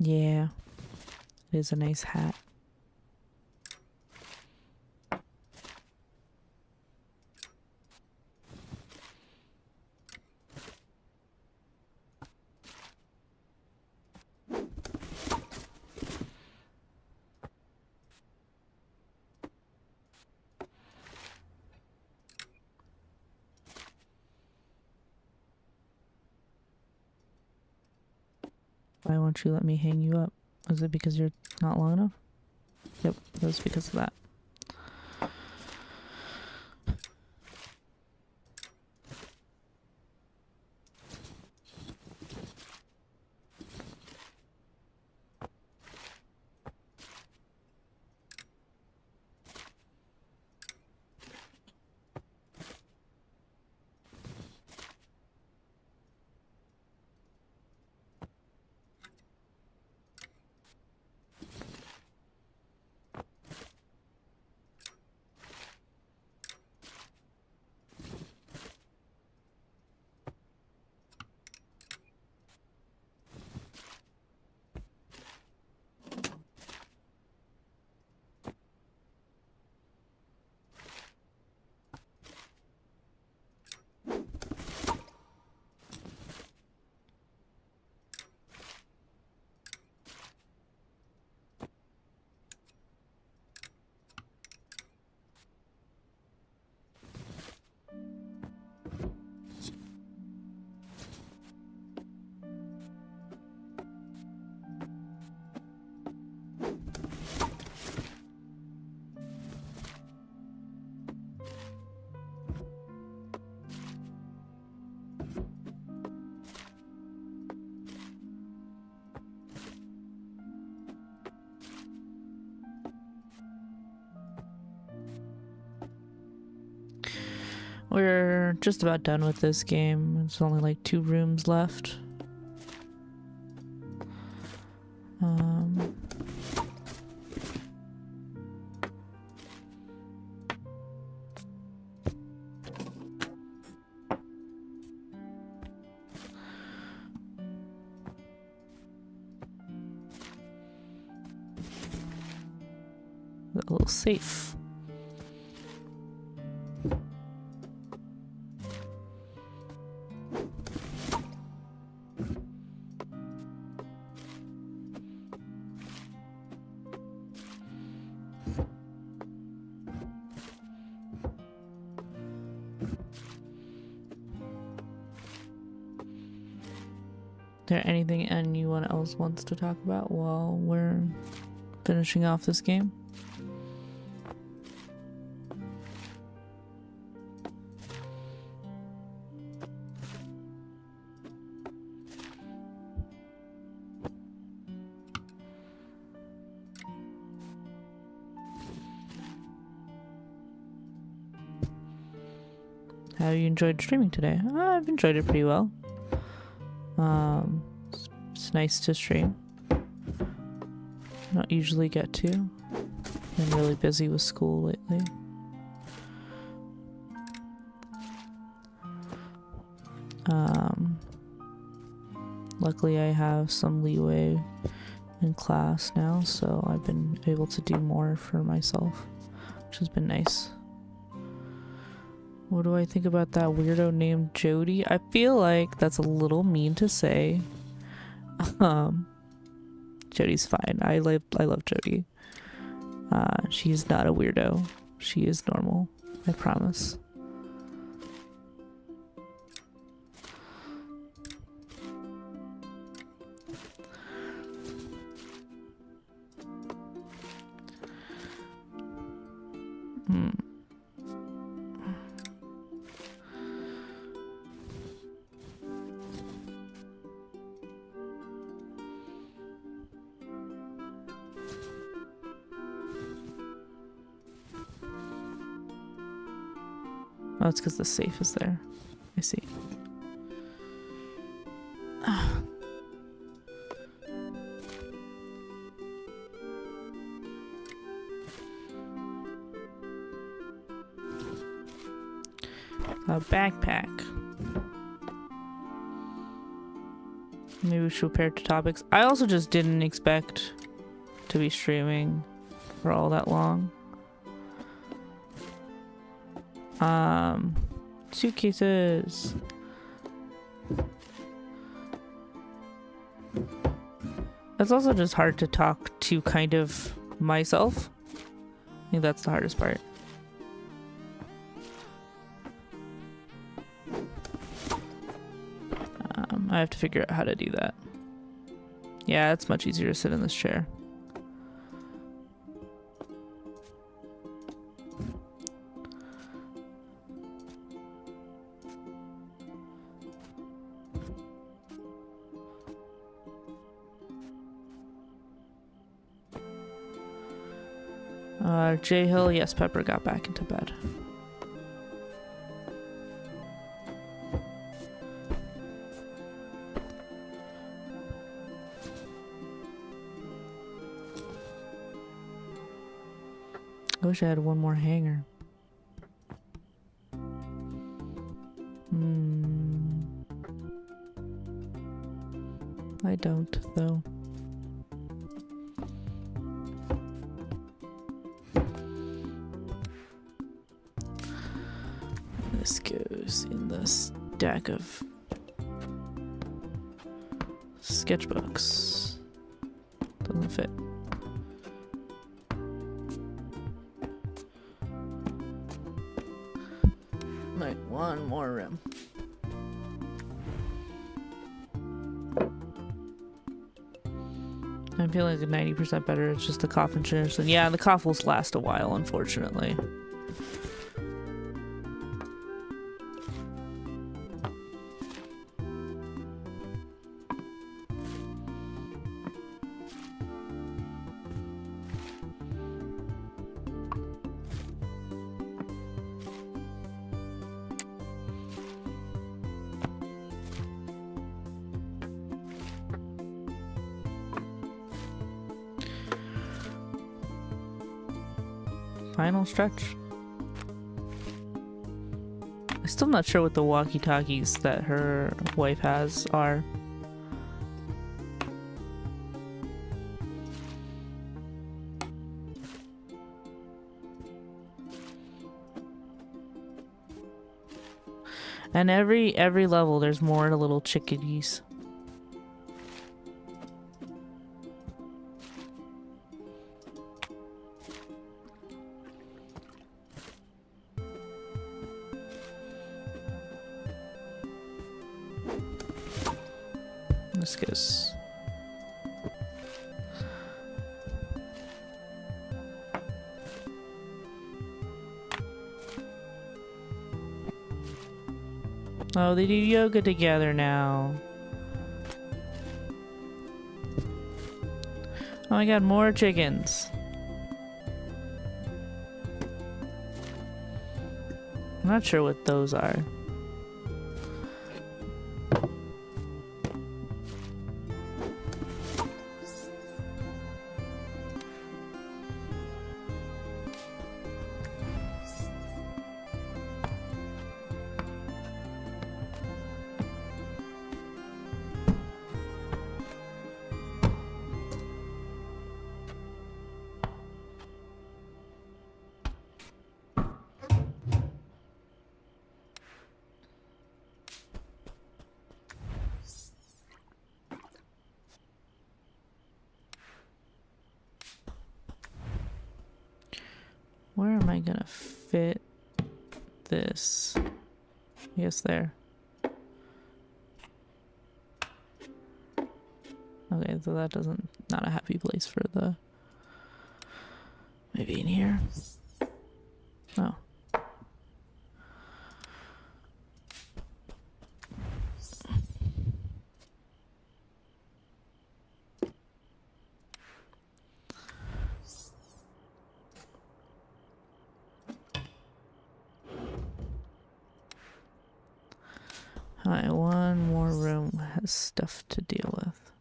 Yeah, it is a nice hat. Why won't you let me hang you up? Is it because you're not long enough? Yep, it was because of that. We're just about done with this game. There's only like 2 rooms left. A little safe. there anything anyone else wants to talk about while we're finishing off this game? How have you enjoyed streaming today? I've enjoyed it pretty well. It's nice to stream. Not usually get to. Been really busy with school lately. Luckily I have some leeway in class now, so I've been able to do more for myself, which has been nice. What do I think about that weirdo named Jody? I feel like that's a little mean to say. Jody's fine. I love Jody. She's not a weirdo. She is normal. I promise. Oh, it's because the safe is there. I see. A backpack. Maybe we should prepare to topics. I also just didn't expect to be streaming for all that long. Suitcases. It's also just hard to talk to kind of myself. I think that's the hardest part. I have to figure out how to do that. Yeah, it's much easier to sit in this chair. J Hill, yes, Pepper got back into bed. I wish I had one more hanger. I don't, though. This goes in the stack of sketchbooks. Doesn't fit. Like one more room. I'm feeling like 90% better. It's just the cough insurance. And yeah, the cough will last a while, unfortunately. Final stretch. I'm still not sure what the walkie-talkies that her wife has are. And every level there's more little chickadees. Let's guess. Oh, they do yoga together now. Oh my god, more chickens. I'm not sure what those are. Where am I gonna fit this? I guess there. Okay, so that doesn't, not a happy place for the, maybe in here. Oh. Alright, one more room has stuff to deal with.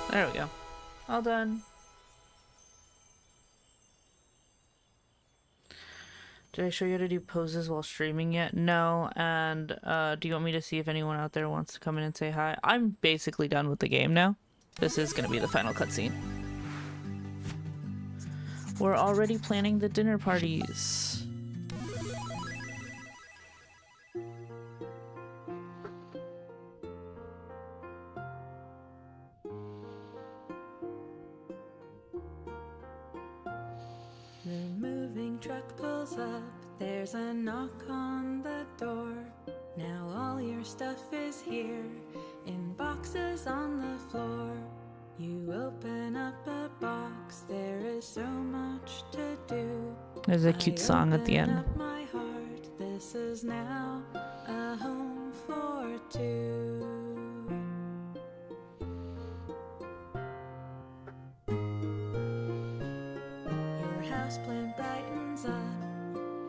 There we go. All done. Did I show you how to do poses while streaming yet? No. And do you want me to see if anyone out there wants to come in and say hi? I'm basically done with the game now. This is going to be the final cutscene. We're already planning the dinner parties. The moving truck pulls up, there's a knock on the door. Now all your stuff is here, in boxes on the floor. You open up a box, there is so much to do. There's a cute song at the end. Up my heart, this is now a home for two. Houseplant brightens up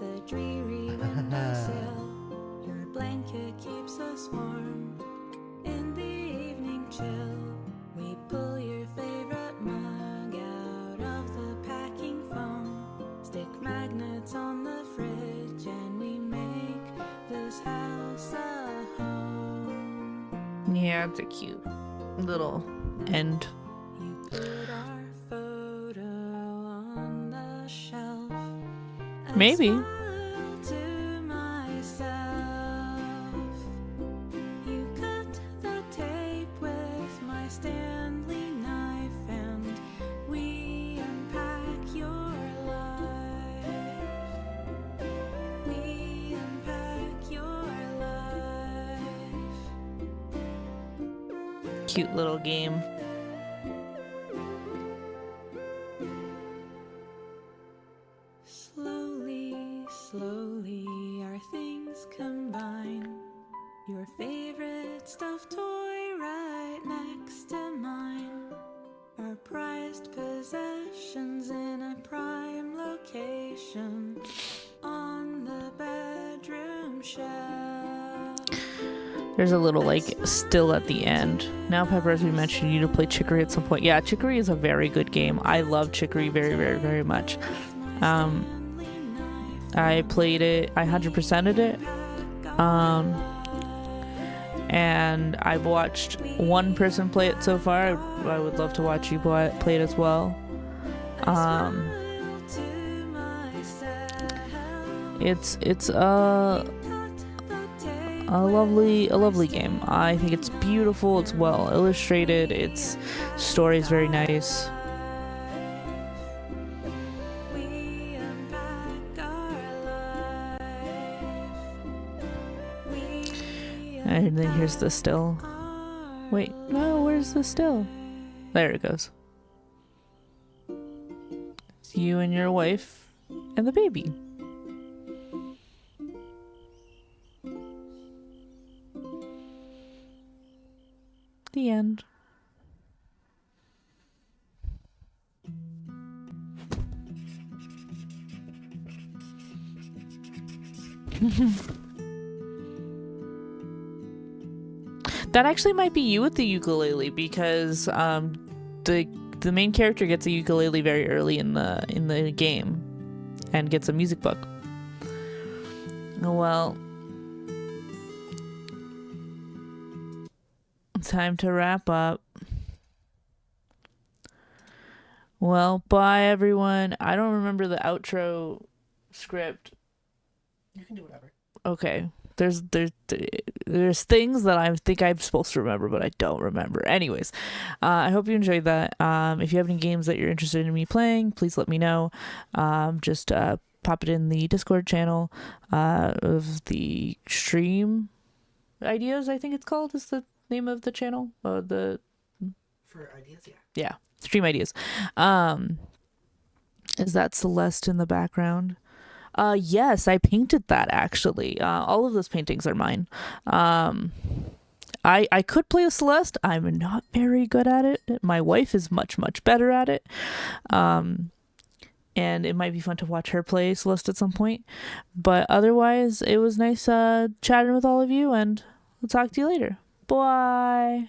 the dreary windowsill. Your blanket keeps us warm in the evening chill. We pull your favorite mug out of the packing foam, stick magnets on the fridge, and we make this house a home. Yeah, it's a cute little end. You put our photo on the shelf. I Maybe. smile to myself. You cut the tape with my Stanley knife, and we unpack your life. We unpack your life. Cute little game. Slowly, slowly, our things combine. Your favorite stuffed toy right next to mine. Our prized possessions in a prime location on the bedroom shelf. There's a little, like, still at the end. Now, Pepper, as we mentioned, you need to play Chicory at some point. Yeah, Chicory is a very good game. I love Chicory very, very, very much. I played it, I 100%ed it. And I've watched one person play it so far. I would love to watch you play it as well. It's a lovely game. I think it's beautiful. It's well illustrated. Its story is very nice. And then here's the still. Wait, no, where's the still? There it goes. It's you and your wife and the baby. The end. That actually might be you with the ukulele, because the main character gets a ukulele very early in the game and gets a music book. Well, time to wrap up. Well, bye everyone. I don't remember the outro script. You can do whatever. Okay. There's things that I think I'm supposed to remember, but I don't remember. Anyways, I hope you enjoyed that. If you have any games that you're interested in me playing, please let me know. Just pop it in the Discord channel of the Stream Ideas, I think it's called, is the name of the channel. For ideas, yeah. Yeah, Stream Ideas. Is that Celeste in the background? Yes, I painted that actually. All of those paintings are mine. I could play a Celeste. I'm not very good at it. My wife is much, much better at it. And it might be fun to watch her play Celeste at some point. But otherwise, it was nice chatting with all of you, and we'll talk to you later. Bye.